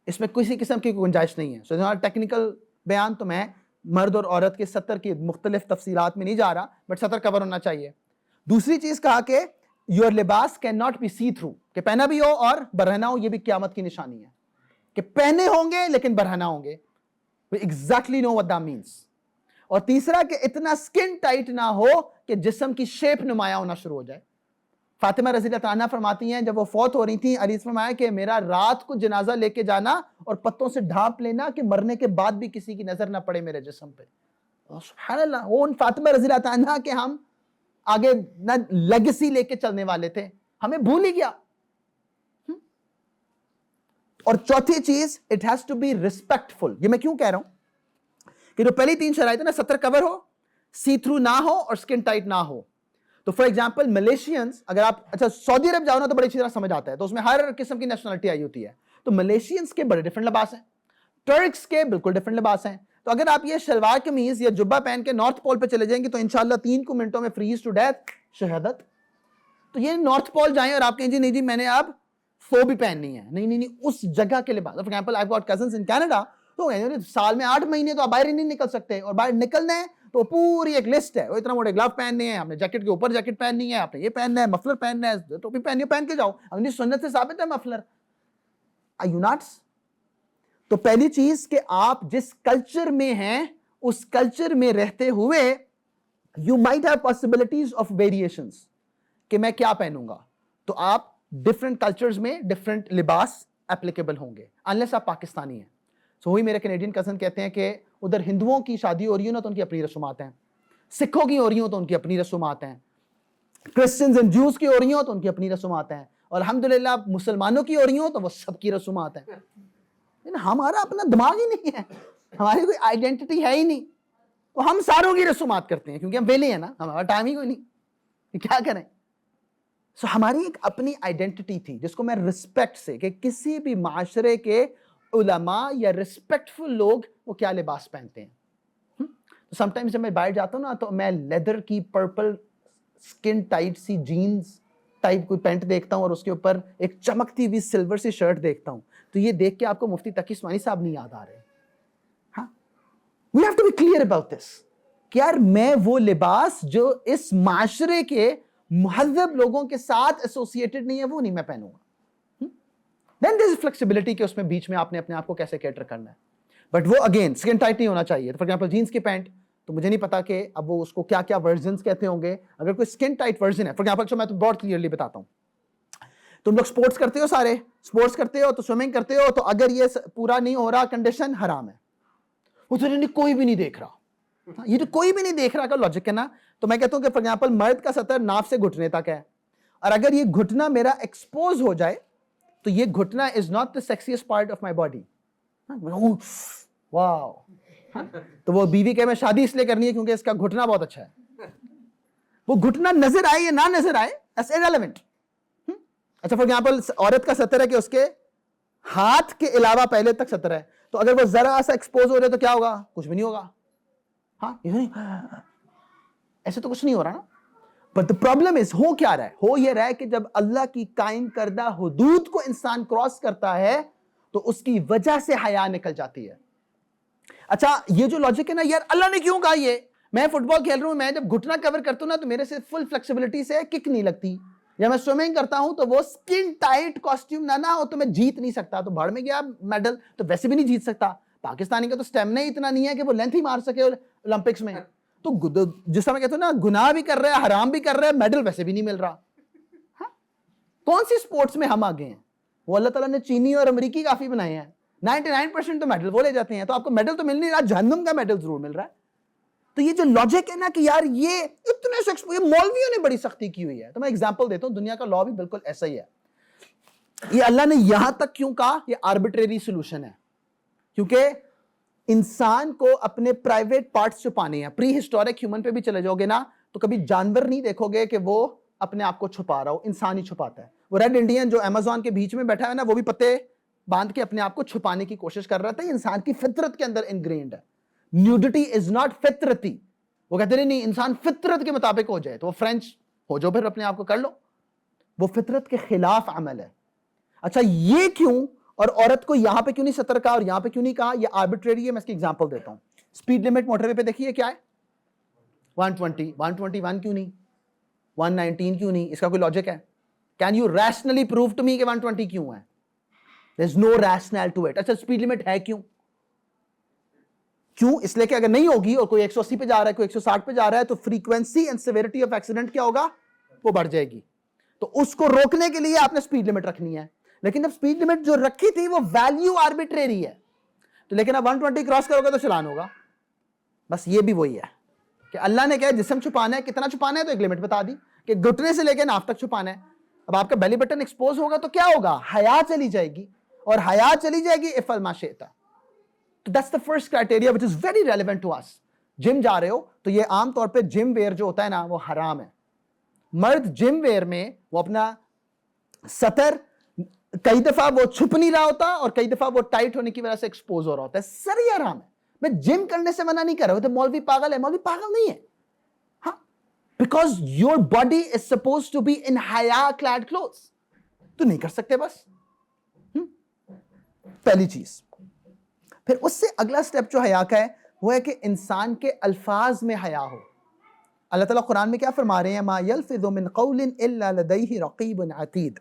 [SPEAKER 1] اس میں کسی قسم کی گنجائش نہیں ہے. سو ٹیکنیکل بیان تو میں مرد اور عورت کے سطر کی مختلف تفصیلات میں نہیں جا رہا, بٹ سطر کور ہونا چاہیے. دوسری چیز کہا کہ یور لباس can not B see through, کہ پہنا بھی ہو اور برہنا ہو, یہ بھی قیامت کی نشانی ہے کہ پہنے ہوں گے لیکن برہنا ہوں گے. We exactly know what that means. اور تیسرا کہ اتنا سکن ٹائٹ نہ ہو کہ جسم کی شیپ نمایاں ہونا شروع ہو جائے. فاطمہ رضی اللہ عنہا فرماتی ہیں جب وہ فوت ہو رہی تھیں, علی نے فرمایا کہ میرا رات کو جنازہ لے کے جانا اور پتوں سے ڈھانپ لینا کہ مرنے کے بعد بھی کسی کی نظر نہ پڑے میرے جسم پہ. سبحان اللہ, وہ ان فاطمہ رضی اللہ عنہا کہ ہم آگے نہ لیگیسی لے کے چلنے والے تھے, ہمیں بھول ہی گیا. اور چوتھی چیز, it has to be respectful. یہ میں کیوں کہہ رہا ہوں کہ جو پہلی 3 شرائط ہے نا, سطر کور ہو, سی تھرو نہ ہو اور سکن ٹائٹ نہ ہو. تو فار ایگزامپل ملیشینز, اگر آپ اچھا سعودی عرب جاؤ نا تو بڑی اچھی طرح سمجھ آتا ہے, تو اس میں ہر قسم کی نیشنلٹی آئی ہوتی ہے. تو ملیشینز کے بڑے ڈفرنٹ لباس ہیں, ٹرکس کے بالکل ڈفرنٹ لباس ہیں. تو اگر آپ یہ شلوار قمیض یا جبہ پہن کے نارتھ پول پہ چلے جائیں گے تو انشاءاللہ 3 منٹوں میں فریز ٹو ڈیتھ, شہادت. تو یہ نارتھ پول جائیں اور آپ کہیں جی نہیں جی میں نے اب سو بھی پہننی ہے, نہیں اس جگہ کے لباس. For example I got cousins in Canada, تو سال میں 8 مہینے تو آپ باہر ہی نہیں نکل سکتے, اور باہر نکلنا ہے تو پوری ایک لسٹ ہے, وہ اتنا موٹے گلو پہننے ہیں, آپ نے جیکٹ کے اوپر جیکٹ پہننی ہے, آپ نے یہ پہننا ہے, مفلر پہننا ہے, ٹوپی پہننی ہے, پہن کے جاؤ. اپنی سنت سے ثابت ہے مفلر. Are you nuts? تو پہلی چیز کہ آپ جس کلچر میں ہیں اس کلچر میں رہتے ہوئے you might have possibilities of variations کہ میں کیا پہنوں گا, تو آپ ڈفرنٹ کلچرز میں ڈفرنٹ لباس اپلیکیبل ہوں گے, انلیس آپ پاکستانی ہیں. سو وہی میرے کینیڈین کزن کہتے ہیں کہ ادھر ہندوؤں کی شادی ہو رہی ہو نا تو ان کی اپنی رسومات ہیں, سکھوں کی ہو رہی ہوں تو ان کی اپنی رسومات ہیں, کرسچنز اینڈ جوز کی ہو رہی ہوں تو ان کی اپنی رسومات ہیں, اور الحمدللہ مسلمانوں کی ہو رہی ہوں تو وہ سب کی رسومات ہیں. ہمارا اپنا دماغ ہی نہیں ہے, ہماری کوئی آئیڈینٹی ہے ہی نہیں, تو ہم ساروں کی رسومات کرتے ہیں کیونکہ ہم ویلے ہیں نا, ہمارا ٹائم ہی کوئی نہیں, کیا کریں. سو ہماری ایک اپنی آئیڈینٹی تھی جس کو میں رسپیکٹ سے, کہ کسی بھی معاشرے کے علماء یا رسپیکٹفل لوگ وہ کیا لباس پہنتے ہیں. سم ٹائمز جب میں باہر جاتا ہوں نا تو میں لیدر کی پرپل سکن ٹائٹ سی جینز ٹائپ کوئی پینٹ دیکھتا ہوں اور اس کے اوپر ایک چمکتی ہوئی سلور سی شرٹ دیکھتا ہوں, تو یہ دیکھ کے آپ کو مفتی تقی عثمانی صاحب نہیں یاد آ رہے. ہاں we have to be clear about this کہ یار میں وہ لباس جو اس معاشرے کے مہذب لوگوں کے ساتھ ایسوسیٹڈ نہیں ہے وہ نہیں میں پہنوں گا. دین دیر از فلیکسیبلٹی کہ اس میں بیچ میں آپ نے اپنے آپ کو کیسے کیٹر کرنا ہے, بٹ وہ اگین سکن ٹائٹ نہیں ہونا چاہیے. فار ایگزامپل جینس کی پینٹ, تو مجھے نہیں پتا کہ اب وہ اس کو کیا کیا ورژنس کہتے ہوں گے. اگر کوئی سکن ٹائٹ ورژن ہے, فار ایگزامپل میں تو بہت کلیئرلی بتاتا ہوں, تم لوگ سپورٹس کرتے ہو, سارے سپورٹس کرتے ہو تو سوئمنگ کرتے ہو, تو اگر یہ پورا نہیں ہو رہا کنڈیشن حرام ہے, وہ تو کوئی بھی نہیں دیکھ رہا, یہ تو کوئی بھی نہیں دیکھ رہا کا لاجک ہے نا. تو میں کہتا ہوں کہ فار ایگزامپل مرد کا سطر ناف سے گھٹنے تک ہے, اور اگر یہ گھٹنا میرا ایکسپوز ہو جائے تو یہ گھٹنا is not the sexiest part of my body. Wow, تو وہ بیوی کہ میں شادی اس لیے کرنی ہے کیونکہ اس کا گھٹنا بہت اچھا ہے. وہ گھٹنا نظر آئے یا نہ نظر آئے that's irrelevant. اچھا فار ایگزامپل عورت کا سطر ہے کہ اس کے ہاتھ کے علاوہ پہلے تک سطر ہے, تو اگر وہ ذرا سا ایکسپوز ہو رہے تو کیا ہوگا, کچھ بھی نہیں ہوگا. ہاں ایسے تو کچھ نہیں ہو رہا نا, But the problem is, ہو کیا رہا ہے؟ ہو یہ رہا ہے کہ جب اللہ کی قائم کردہ حدود کو انسان کراس کرتا ہے تو اس کی وجہ سے حیا نکل جاتی ہے. اچھا یہ جو لاجک ہے نا یار, اللہ نے کیوں کہا یہ؟ میں فٹ بال کھیل رہا ہوں, میں جب گھٹنا کور کرتا ہوں نا تو میرے سے فل فلیکسیبلٹی سے کک نہیں لگتی. یا میں سوئمنگ کرتا ہوں تو وہ سکن ٹائٹ کاسٹیوم نہ ہو تو میں جیت نہیں سکتا. تو بھاڑ میں گیا میڈل, تو ویسے بھی نہیں جیت سکتا. پاکستانی کا تو اسٹیمنا ہی اتنا نہیں ہے کہ وہ لینتھ ہی مار سکے اولمپکس میں. تو جس طرح میں کہتا ہوں نا, گناہ بھی کر رہے ہیں, حرام بھی کر رہے ہیں, میڈل ویسے بھی نہیں مل رہا. کون سی سپورٹس میں ہم آگے ہیں؟ وہ اللہ تعالیٰ نے چینی اور امریکی کافی بنائے ہیں, 99% تو میڈل وہ لے جاتے ہیں. تو آپ کو میڈل تو مل نہیں رہا, جہنم کا میڈل ضرور مل رہا ہے. تو یہ جو لاجک ہے نا کہ یار یہ اتنے یہ مولویوں نے بڑی سختی کی ہوئی ہے. تو میں ایگزامپل دیتا ہوں, دنیا کا لا بھی بالکل ایسا ہی ہے. یہ اللہ نے یہاں تک کیوں کہا؟ یہ آربیٹریری سولوشن ہے, کیونکہ انسان کو اپنے پرائیویٹ پارٹس چھپانے ہیں. پری ہسٹورک ہیومن پہ بھی چلے جاؤ گے نا تو کبھی جانور نہیں دیکھو گے کہ وہ اپنے آپ کو چھپا رہا ہو, انسان ہی چھپاتا ہے. وہ ریڈ انڈین جو امیزون کے بیچ میں بیٹھا ہے نا, وہ بھی پتے باندھ کے اپنے آپ کو چھپانے کی کوشش کر رہا تھا. یہ انسان کی فطرت کے اندر انگرینڈ ہے. نیوڈٹی از ناٹ فطرتی. وہ کہتے نہیں انسان فطرت کے مطابق ہو جائے تو وہ فرینچ ہو جو, پھر اپنے آپ کو کر لو. وہ فطرت کے خلاف عمل ہے. اچھا یہ کیوں, اور عورت کو یہاں پہ کیوں نہیں سطر کہا اور یہاں پہ کیوں نہیں کہا؟ یہ آربیٹریری ہے. میں اس کی ایگزامپل دیتا ہوں. سپیڈ لمٹ موٹر وے پہ دیکھیے کیا ہے, 120. 121 کیوں نہیں, 119 کیوں نہیں؟ اس کا کوئی لاجک ہے؟ Can you rationally prove to me کہ 120 کیوں ہے؟ There is no rational to it. اچھا سپیڈ لمٹ ہے کیوں؟ کیوں؟ اس لیے کہ اگر نہیں ہوگی اور کوئی 180 پہ جا رہا ہے, کوئی 160 پہ جا رہا ہے, تو frequency and severity of accident کیا ہوگا؟ وہ بڑھ جائے گی. تو اس کو روکنے کے لیے آپ نے سپیڈ لمٹ رکھنی ہے. لیکن اب سپیڈ لمٹ جو رکھی تھی وہ ویلیو آربیٹریری ہے. تو لیکن اب 120 کراس کرو گے تو چلان ہوگا. بس یہ بھی وہی ہے کہ اللہ نے کہا جسم چھپانا ہے, کتنا چھپانا ہے تو ایک لمٹ بتا دی کہ گھٹنے سے لے کے ناف تک چھپانا ہے. اب آپ کا بیلی بٹن ایکسپوز ہوگا تو کیا ہوگا؟ حیا چلی جائے گی, اور حیا چلی جائے گی افعل ما شئت. That's the first criteria which is very relevant to us. جم جا رہے ہو تو یہ عام طور پہ جم ویئر جو ہوتا ہے نا وہ حرام ہے. مرد جم ویئر میں وہ اپنا سطر کئی دفعہ وہ چھپ نہیں رہا ہوتا اور کئی دفعہ وہ ٹائٹ ہونے کی وجہ سے ایکسپوز ہو رہا ہوتا ہے. سر یہ حرام ہے. میں جم کرنے سے منع نہیں کر رہا ہوں. تو مولوی پاگل ہے, مولوی پاگل نہیں ہے. ہاں, because your body is supposed to be in haya clad clothes. تو نہیں کر سکتے بس. پہلی چیز. پھر اس سے اگلا سٹیپ جو حیا کا ہے وہ ہے کہ انسان کے الفاظ میں حیا ہو. اللہ تعالیٰ قرآن میں کیا فرما رہے ہیں؟ ما یلفظ من قول الا لدیہ رقیب عتید,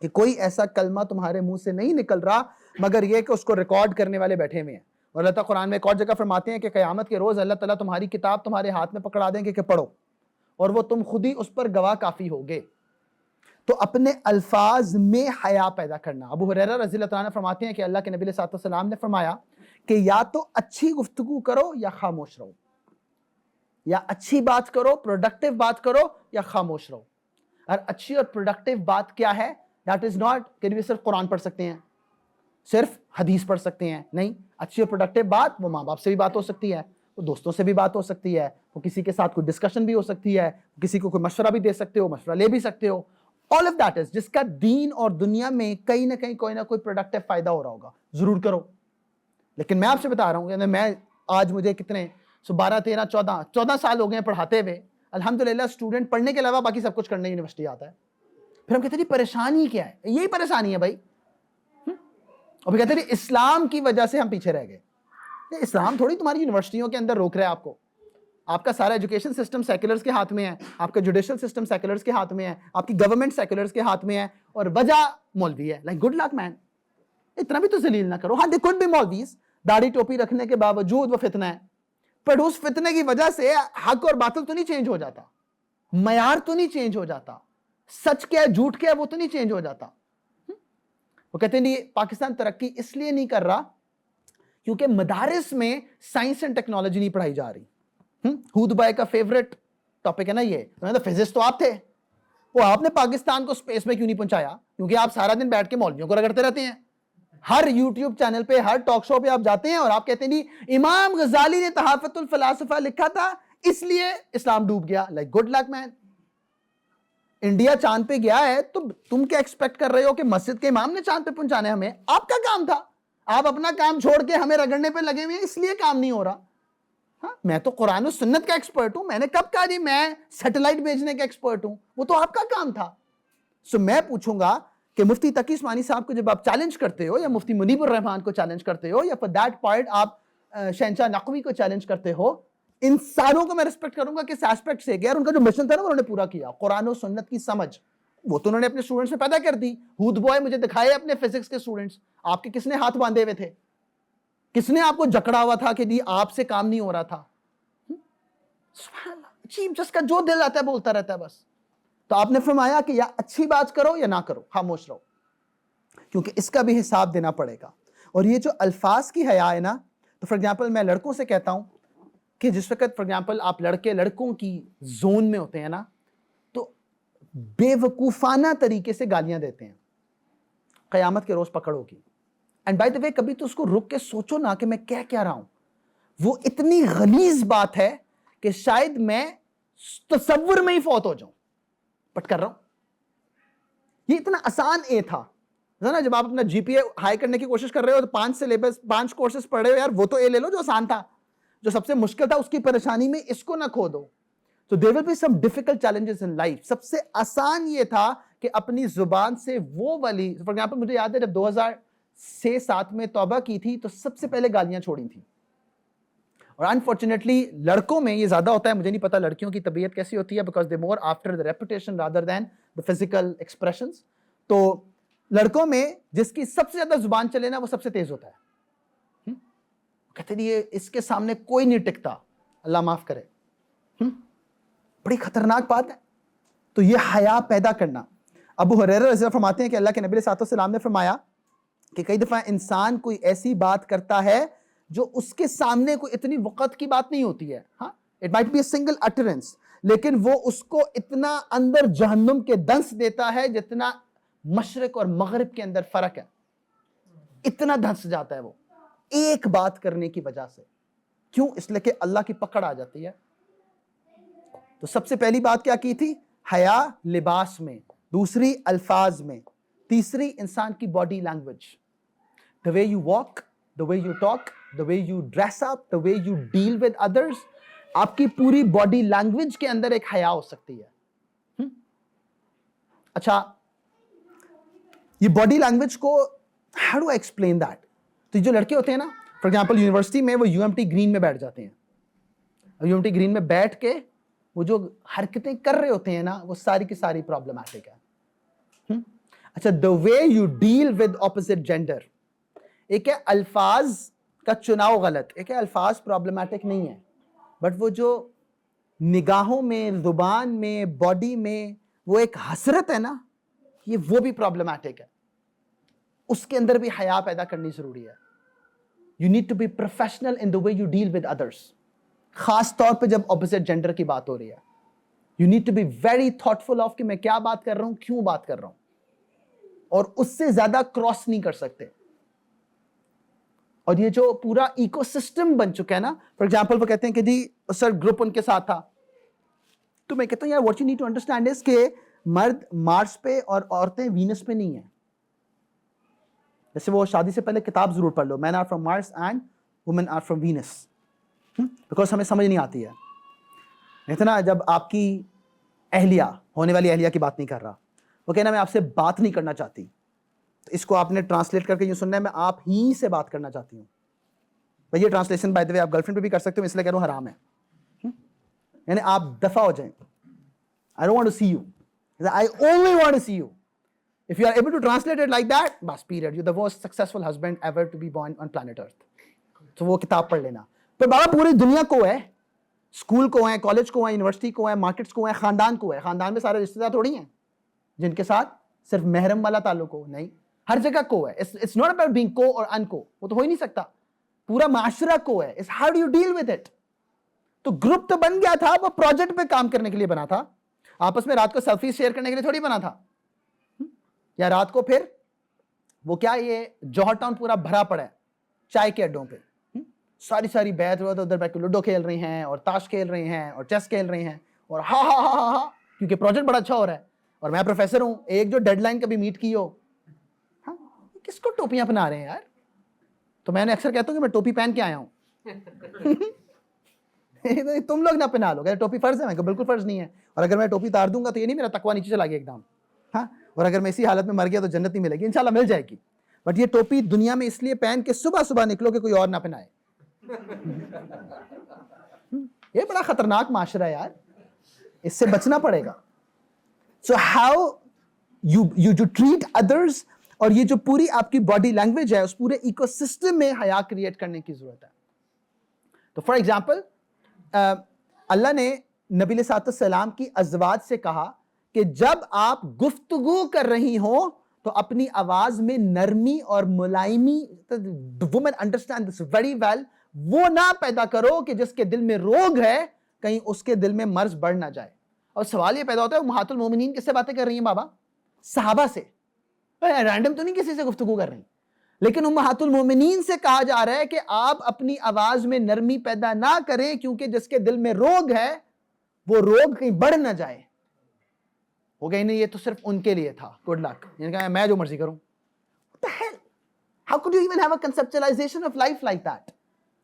[SPEAKER 1] کہ کوئی ایسا کلمہ تمہارے منہ سے نہیں نکل رہا مگر یہ کہ اس کو ریکارڈ کرنے والے بیٹھے ہوئے ہیں. اور اللہ تعالیٰ قرآن میں ایک اور جگہ فرماتے ہیں کہ قیامت کے روز اللہ تعالیٰ تمہاری کتاب تمہارے ہاتھ میں پکڑا دیں گے کہ پڑھو, اور وہ تم خود ہی اس پر گواہ کافی ہوگے. تو اپنے الفاظ میں حیا پیدا کرنا. ابو ہریرہ رضی اللہ تعالیٰ عنہ فرماتے ہیں کہ اللہ کے نبی علیہ السلام نے فرمایا کہ یا تو اچھی گفتگو کرو یا خاموش رہو, یا اچھی بات کرو, پروڈکٹیو بات کرو, یا خاموش رہو. اور اچھی اور پروڈکٹیو بات کیا ہے؟ دیٹ از ناٹ کہ صرف قرآن پڑھ سکتے ہیں, صرف حدیث پڑھ سکتے ہیں. نہیں, اچھی اور پروڈکٹیو بات وہ ماں باپ سے بھی بات ہو سکتی ہے, وہ دوستوں سے بھی بات ہو سکتی ہے, وہ کسی کے ساتھ کوئی ڈسکشن بھی ہو سکتی ہے, کسی کو کوئی مشورہ بھی دے سکتے ہو, مشورہ لے بھی سکتے ہو. All of that is جس کا دین اور دنیا میں کہیں نہ کہیں کوئی نہ کوئی پروڈکٹیو فائدہ ہو رہا ہوگا, ضرور کرو. لیکن میں آپ سے بتا رہا ہوں کہ میں آج مجھے کتنے 12 13 14 سال ہو گئے ہیں پڑھاتے ہوئے. الحمدللہ اسٹوڈنٹ پڑھنے کے علاوہ باقی سب کچھ کرنے یونیورسٹی آتا ہے. پھر ہم کہتے ہیں پریشانی کیا ہے؟ یہی پریشانی ہے بھائی. اور پھر کہتے ہیں اسلام کی وجہ سے ہم پیچھے رہ گئے. اسلام تھوڑی تمہاری یونیورسٹیوں کے اندر روک رہا ہے آپ کو. آپ کا سارا ایجوکیشن سسٹم سیکولرز کے ہاتھ میں ہے, آپ کا جوڈیشل سسٹم سیکولرز کے ہاتھ میں ہے, آپ کی گورنمنٹ سیکولرز کے ہاتھ میں ہے, اور وجہ مولوی ہے. لائک گڈ لک مین, اتنا بھی تو ذلیل نہ کرو. ہاں دے کوڈ بی مولویز, داڑھی ٹوپی رکھنے کے باوجود وہ فتنہ ہے, پر اس فتنے کی وجہ سے حق اور باطل تو نہیں چینج ہو جاتا, معیار تو نہیں چینج ہو جاتا, سچ کیا ہے جھوٹ کیا ہے وہ تو نہیں چینج ہو جاتا. وہ کہتے ہیں نہیں پاکستان ترقی اس لیے نہیں کر رہا کیونکہ مدارس میں سائنس اینڈ ٹیکنالوجی نہیں پڑھائی جا رہی. ہود بھائی کا فیوریٹ ٹاپک ہے نا یہ, فزسٹ تو آپ تھے, وہ آپ نے پاکستان کو سپیس میں کیوں نہیں پہنچایا؟ کیونکہ آپ سارا دن بیٹھ کے مولویوں کو رگڑتے رہتے ہیں. ہر یوٹیوب چینل پہ, ہر ٹاک شو پہ آپ جاتے ہیں اور آپ کہتے ہیں نہیں امام غزالی نے تحافت الفلاسفہ لکھا تھا اس لیے اسلام ڈوب گیا. لائک گڈ لک مین. انڈیا چاند پہ گیا ہے تو تم کیا ایکسپیکٹ کر رہے ہو کہ مسجد کے امام نے چاند پہ پہنچانا ہے ہمیں؟ آپ کا کام تھا, آپ اپنا کام چھوڑ کے ہمیں رگڑنے پہ لگے ہوئے ہیں, اس لیے کام نہیں ہو رہا. ہاں میں تو قرآن و سنت کا ایکسپرٹ ہوں, میں نے کب کہا جی میں سیٹلائٹ بھیجنے کا ایکسپرٹ ہوں, وہ تو آپ کا کام تھا. سو میں پوچھوں گا کہ مفتی تقی عثمانی صاحب کو جب آپ چیلنج کرتے ہو, یا مفتی منیب الرحمان کو چیلنج کرتے ہو, یا فار دیٹ پوائنٹ آپ شہنشاہ نقوی کو چیلنج کرتے ہو, ان ساروں کو میں ریسپیکٹ کروں گا کہ اس ایسپیکٹ سے کہ یار ان کا جو مشن تھا نا انہوں نے پورا کیا. قرآن و سنت کی سمجھ وہ تو انہوں نے اپنے اسٹوڈنٹس میں پیدا کر دی. ہود بوائے مجھے دکھائے اپنے فزکس کے اسٹوڈنٹس, آپ کے کس نے ہاتھ باندھے ہوئے تھے, کس نے آپ کو جکڑا ہوا تھا کہ جی آپ سے کام نہیں ہو رہا تھا. سبحان اللہ, عجیب, جس کا جو دل آتا ہے بولتا رہتا ہے بس. تو آپ نے فرمایا کہ یا اچھی بات کرو یا نہ کرو, خاموش رہو, کیونکہ اس کا بھی حساب دینا پڑے گا. اور یہ جو الفاظ کی حیا ہے نا, تو فار ایگزامپل میں لڑکوں سے کہتا ہوں کہ جس وقت فار ایگزامپل آپ لڑکے لڑکوں کی زون میں ہوتے ہیں نا, تو بے وقوفانہ طریقے سے گالیاں دیتے ہیں, قیامت کے روز پکڑ ہوگی. اینڈ بائی دا وے کبھی تو اس کو رک کے سوچو نا کہ میں کیا رہا ہوں. وہ اتنی غلیظ بات ہے کہ شاید میں تصور میں ہی فوت ہو جاؤں, بٹ کر رہا ہوں. یہ اتنا آسان اے تھا نا, جب آپ اپنا جی پی اے ہائی کرنے کی کوشش کر رہے ہو تو 5 کورسز پڑھ رہے ہو, یار وہ تو اے لے لو جو آسان تھا, جو سب سے مشکل تھا اس کی پریشانی میں اس کو نہ کھو دو. So there will be some difficult challenges in life. سب سے آسان یہ تھا کہ اپنی زبان سے وہ والی, فار ایگزامپل مجھے یاد ہے جب 2006-07 میں توبہ کی تھی تو سب سے پہلے گالیاں چھوڑی تھیں. اور انفارچونیٹلی لڑکوں میں یہ زیادہ ہوتا ہے, مجھے نہیں پتا لڑکیوں کی طبیعت کیسی ہوتی ہے, because they more after the reputation rather than the physical expressions. تو لڑکوں میں جس کی سب سے زیادہ زبان چلے نا وہ سب سے تیز ہوتا ہے. کہتے ہیں یہ اس کے سامنے کوئی نہیں ٹکتا, اللہ معاف کرے. بڑی خطرناک بات ہے. تو یہ حیا پیدا کرنا. ابو ہریرہ رضی اللہ فرماتے ہیں کہ اللہ کے نبی صلی اللہ علیہ وسلم نے فرمایا کہ کئی دفعہ انسان کوئی ایسی بات کرتا ہے جو اس کے سامنے کوئی اتنی وقت کی بات نہیں ہوتی ہے, ہاں it might be a single utterance, لیکن وہ اس کو اتنا اندر جہنم کے دنس دیتا ہے جتنا مشرق اور مغرب کے اندر فرق ہے, اتنا دھنس جاتا ہے وہ ایک بات کرنے کی وجہ سے. کیوں؟ اس لیے کہ اللہ کی پکڑ آ جاتی ہے. تو سب سے پہلی بات کیا کی تھی؟ حیا لباس میں, دوسری الفاظ میں, تیسری انسان کی body language, the way you walk, the way you talk, the way you dress up, the way you deal with others. آپ کی پوری باڈی لینگویج کے اندر ایک حیا ہو سکتی ہے. اچھا, یہ باڈی لینگویج کو how do I explain that? تو جو لڑکے ہوتے ہیں نا, فار ایگزامپل یونیورسٹی میں وہ UMT گرین میں بیٹھ جاتے ہیں. UMT گرین میں بیٹھ کے وہ جو حرکتیں کر رہے ہوتے ہیں نا, وہ ساری کی ساری پرابلمٹک ہے. اچھا, the way you deal with opposite gender, ایک ہے الفاظ کا چناؤ غلط, ایک ہے الفاظ پرابلمٹک نہیں ہے, بٹ وہ جو نگاہوں میں, زبان میں, باڈی میں وہ ایک حسرت ہے نا, یہ وہ بھی پرابلمٹک ہے. اس کے اندر بھی حیا پیدا کرنی ضروری ہے. You need to be professional in the way you deal with others. خاص طور پہ جب اپوزٹ جینڈر کی بات ہو رہی ہے. You need to be very thoughtful of کہ میں کیا بات کر رہا ہوں, کیوں بات کر رہا ہوں, اور اس سے زیادہ کراس نہیں کر سکتے. اور یہ جو پورا ایکو سسٹم بن چکا ہے نا, فار ایگزامپل وہ کہتے ہیں کہ جی سر گروپ ان کے ساتھ تھا, تو میں کہتا ہوں یار what you need to understand is کہ مرد مارس پہ اور عورتیں وینس پہ نہیں ہیں. جیسے وہ شادی سے پہلے کتاب ضرور پڑھ لو, men are from Mars and women are from Venus, because ہمیں سمجھ نہیں آتی ہے. اتنا جب آپ کی اہلیہ, ہونے والی اہلیہ کی بات نہیں کر رہا, وہ کہنا میں آپ سے بات نہیں کرنا چاہتی, تو اس کو آپ نے ٹرانسلیٹ کر کے یوں سننا ہے, میں آپ ہی سے بات کرنا چاہتی ہوں. بھائی یہ ٹرانسلیشن بائی دی وے آپ گرل فرینڈ پہ بھی کر سکتے ہو, اس لیے کہہ رہا ہوں حرام ہے. یعنی آپ دفع ہو جائیں. I don't want to see you. I only want to see you. If you are able to translate it like that, bas, period. You're the most successful husband ever to be born on planet Earth. تو وہ کتاب پڑھ لینا. پر بابا پوری دنیا کو ہے, اسکول کو ہے, کالج کو ہے, یونیورسٹی کو ہے, مارکیٹس کو ہے, خاندان کو ہے. خاندان میں سارے رشتے دار تھوڑی ہیں جن کے ساتھ صرف محرم والا تعلق ہو, نہیں, ہر جگہ کو ہے. It's not about being co or unco. وہ تو ہو ہی نہیں سکتا. پورا معاشرہ کو ہے. It's how do you deal with it. تو گروپ تو بن گیا تھا, وہ پروجیکٹ پہ کام کرنے کے لیے بنا تھا, آپس میں رات کو سیلفی شیئر کرنے کے لیے تھوڑی بنا تھا. یا رات کو پھر وہ کیا, یہ جوہر ٹاؤن پورا بھرا پڑا ہے چائے کے اڈوں پہ, ساری بیت ادھر بیٹھ کے لوڈو کھیل رہے ہیں اور تاش کھیل رہے ہیں اور چیس کھیل رہے ہیں, اور ہا ہا ہا ہا کیونکہ پروجیکٹ بڑا اچھا ہو رہا ہے اور میں پروفیسر ہوں, ایک جو ڈیڈ لائن کبھی میٹ کی ہو. ہاں, کس کو ٹوپیاں پہنا رہے ہیں یار. تو میں نے اکثر کہتا ہوں کہ میں ٹوپی پہن کے آیا ہوں. تم لوگ نہ پہنا لو. کہ ٹوپی فرض ہے؟ میں کہا بالکل فرض نہیں ہے, اور اگر میں ٹوپی اتار دوں گا تو یہ نہیں میرا تقویٰ نیچے چلا گیا ایک دم, ہاں, اور اگر میں اسی حالت میں مر گیا تو جنت نہیں ملے گی, انشاءاللہ مل جائے گی. بٹ یہ ٹوپی دنیا میں اس لیے پہن کے صبح صبح نکلو کہ کوئی اور نہ پہنائے. یہ بڑا خطرناک معاشرہ ہے یار, اس سے بچنا پڑے گا. سو ہاؤ یو ٹریٹ ادرس, اور یہ جو پوری آپ کی باڈی لینگویج ہے اس پورے ایکو سسٹم میں حیا کریٹ کرنے کی ضرورت ہے. تو فار ایگزامپل اللہ نے نبی علیہ السلام کی ازواج سے کہا کہ جب آپ گفتگو کر رہی ہوں تو اپنی آواز میں نرمی اور ملائمی, women understand this very well, وہ نہ پیدا کرو کہ جس کے دل میں روگ ہے کہیں اس کے دل میں مرض بڑھ نہ جائے. اور سوال یہ پیدا ہوتا ہے امہات المومنین کس سے باتیں کر رہی ہیں بابا؟ صحابہ سے, رینڈم تو نہیں کسی سے گفتگو کر رہی, لیکن امہات المومنین سے کہا جا رہا ہے کہ آپ اپنی آواز میں نرمی پیدا نہ کریں کیونکہ جس کے دل میں روگ ہے وہ روگ کہیں بڑھ نہ جائے. ہو گئی نہیں, یہ تو صرف ان کے لیے تھا, گڈ لک, یعنی کہ میں جو مرضی کروں. What the hell? How could you even have a conceptualization of life like that?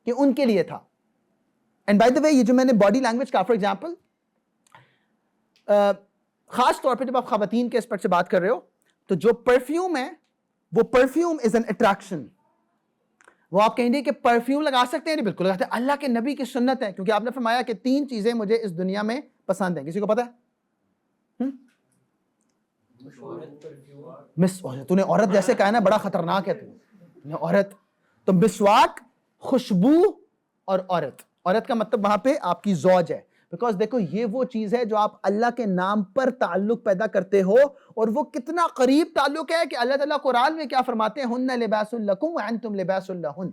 [SPEAKER 1] کہ ان کے لیے تھا. And by the way, یہ جو میں نے باڈی لینگویج کا فار ایگزامپل, خاص طور پہ جب آپ خواتین کے اسپیکٹ سے بات کر رہے ہو تو جو پرفیوم ہے وہ پرفیوم از این اٹریکشن. وہ آپ کہیں گے کہ پرفیوم لگا سکتے ہیں؟ نہیں, بالکل لگاتے ہیں. اللہ کے نبی کی سنت ہے, کیونکہ آپ نے فرمایا کہ 3 چیزیں مجھے اس دنیا میں پسند ہیں. کسی کو پتا ہے؟ تو نے عورت جیسے کہا نا, بڑا خطرناک ہے تو عورت. تو مسواک, خوشبو اور عورت. عورت کا مطلب وہاں پہ آپ کی زوج ہے, بیکاز دیکھو یہ وہ چیز ہے جو آپ اللہ کے نام پر تعلق پیدا کرتے ہو, اور وہ کتنا قریب تعلق ہے کہ اللہ تعالیٰ قرآن میں کیا فرماتے ہیں, ہن لباس لکم وانتم لباس لہن.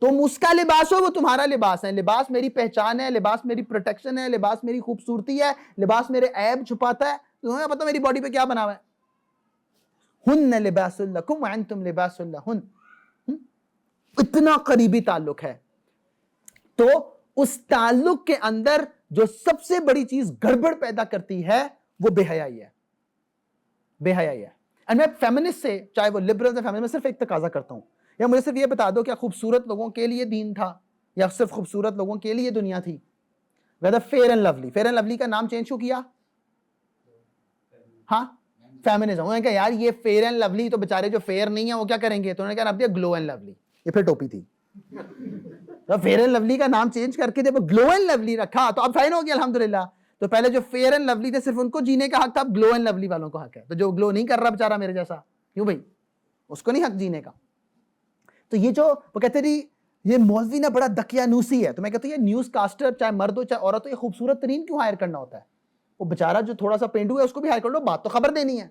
[SPEAKER 1] تم اس کا لباس ہو, وہ تمہارا لباس ہے. لباس میری پہچان ہے, لباس میری پروٹیکشن ہے, لباس میری خوبصورتی ہے, لباس میرے عیب چھپاتا ہے. تمہیں پتہ میری باڈی پہ کیا بنا ہوا ہے؟ ہن لباس لکم وانتم لباس لہن. اتنا قریبی تعلق ہے. تو اس تعلق کے اندر جو سب سے بڑی چیز گڑبڑ پیدا کرتی ہے وہ بے حیائی ہے. بے حیائی ہے. اور میں فیمنسٹ سے, چاہے وہ لبرل یا فیمنسٹ, میں صرف ایک تقاضا کرتا ہوں, یا مجھے صرف یہ بتا دو کیا خوبصورت لوگوں کے لیے دین تھا یا صرف خوبصورت لوگوں کے لیے دنیا تھی؟ Whether fair and lovely, fair and lovely کا نام چینج کیوں کیا؟ ہاں, فیمنزم. انہوں نے کہا یار یہ فیئر اینڈ لولی, تو بیچارے جو فیئر نہیں ہیں وہ کیا کریں گے؟ تو انہوں نے کہا اب دیا گلو اینڈ لولی. یہ پھر ٹوپی تھی. تو فیئر اینڈ لولی کا نام چینج کر کے جب گلو اینڈ لولی رکھا تو اب فائن ہو گیا الحمدللہ. تو پہلے جو فیئر اینڈ لولی تھے صرف ان کو جینے کا حق تھا, اب گلو اینڈ لولی والوں کو حق ہے. تو جو گلو نہیں کر رہا بیچارہ میرے جیسا, کیوں بھائی, اس کو نہیں حق جینے کا. تو یہ جو وہ کہتے رہی یہ مولوی نا بڑا دقیانوسی ہے, تو میں کہتا ہوں یہ نیوز کاسٹر چاہے مرد ہو چاہے عورت ہو, یہ خوبصورت ترین کیوں ہائر کرنا ہوتا ہے؟ وہ بیچارہ جو تھوڑا سا پینڈو ہے اس کو بھی ہائر کر لو, بات تو خبر دینی ہے.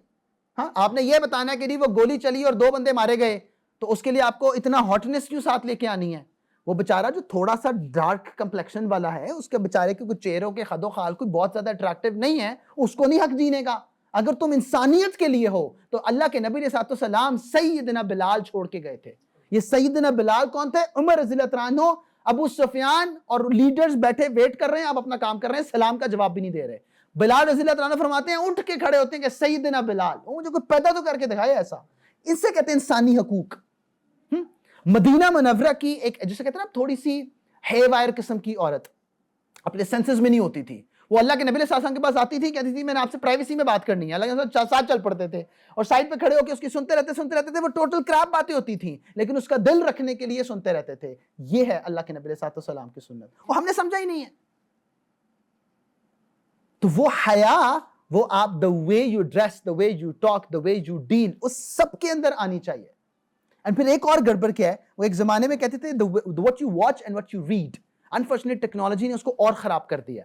[SPEAKER 1] ہاں, آپ نے یہ بتانا ہے کہ نہیں وہ گولی چلی اور 2 بندے مارے گئے, تو اس کے لیے آپ کو اتنا ہاٹنس کیوں ساتھ لے کے آنی ہے؟ وہ بیچارہ جو تھوڑا سا ڈارک کمپلیکشن والا ہے, اس کے بیچارے کے کچھ چہروں کے خد و خال کوئی بہت زیادہ اٹریکٹیو نہیں ہے, اس کو نہیں حق جینے کا. اگر تم انسانیت کے لیے ہو تو اللہ کے نبی علیہ السلام سیدنا بلال چھوڑ کے گئے تھے. یہ سیدنا بلال کون تھے؟ عمر رضی اللہ عنہ, ابو سفیان اور لیڈرز بیٹھے ویٹ کر رہے ہیں, آپ اپنا کام کر رہے ہیں, سلام کا جواب بھی نہیں دے رہے. بلال رضی اللہ عنہ فرماتے ہیں, اٹھ کے کھڑے ہوتے ہیں کہ سیدنا بلال, وہ مجھے کوئی پیدا تو کر کے دکھائے ایسا. اس سے کہتے ہیں انسانی حقوق. مدینہ منورہ کی ایک جسے کہتے ہیں نا تھوڑی سی ہے وائر قسم کی عورت, اپنے سینسز میں نہیں ہوتی تھی, وہ اللہ کے نبی صلی اللہ علیہ وسلم کے پاس آتی تھی, کہتی تھی میں نے آپ سے پرائیویسی میں بات کرنی ہے. اللہ کے ساتھ چل پڑتے تھے اور سائڈ پہ کھڑے ہو کے اس کی سنتے رہتے تھے. وہ ٹوٹل کراپ باتیں ہوتی تھیں لیکن اس کا دل رکھنے کے لیے سنتے رہتے تھے. یہ ہے اللہ کے نبی صلی اللہ علیہ وسلم کی سنت, وہ ہم نے سمجھا ہی نہیں ہے. تو وہ حیا, وہ آپ the way you dress, the way you talk, the way you deal, اس سب کے اندر آنی چاہیے. اور پھر ایک اور گڑبڑ کیا ہے, وہ ایک زمانے میں کہتے تھے what you watch and what you read. Unfortunate technology نے اس کو اور خراب کر دیا.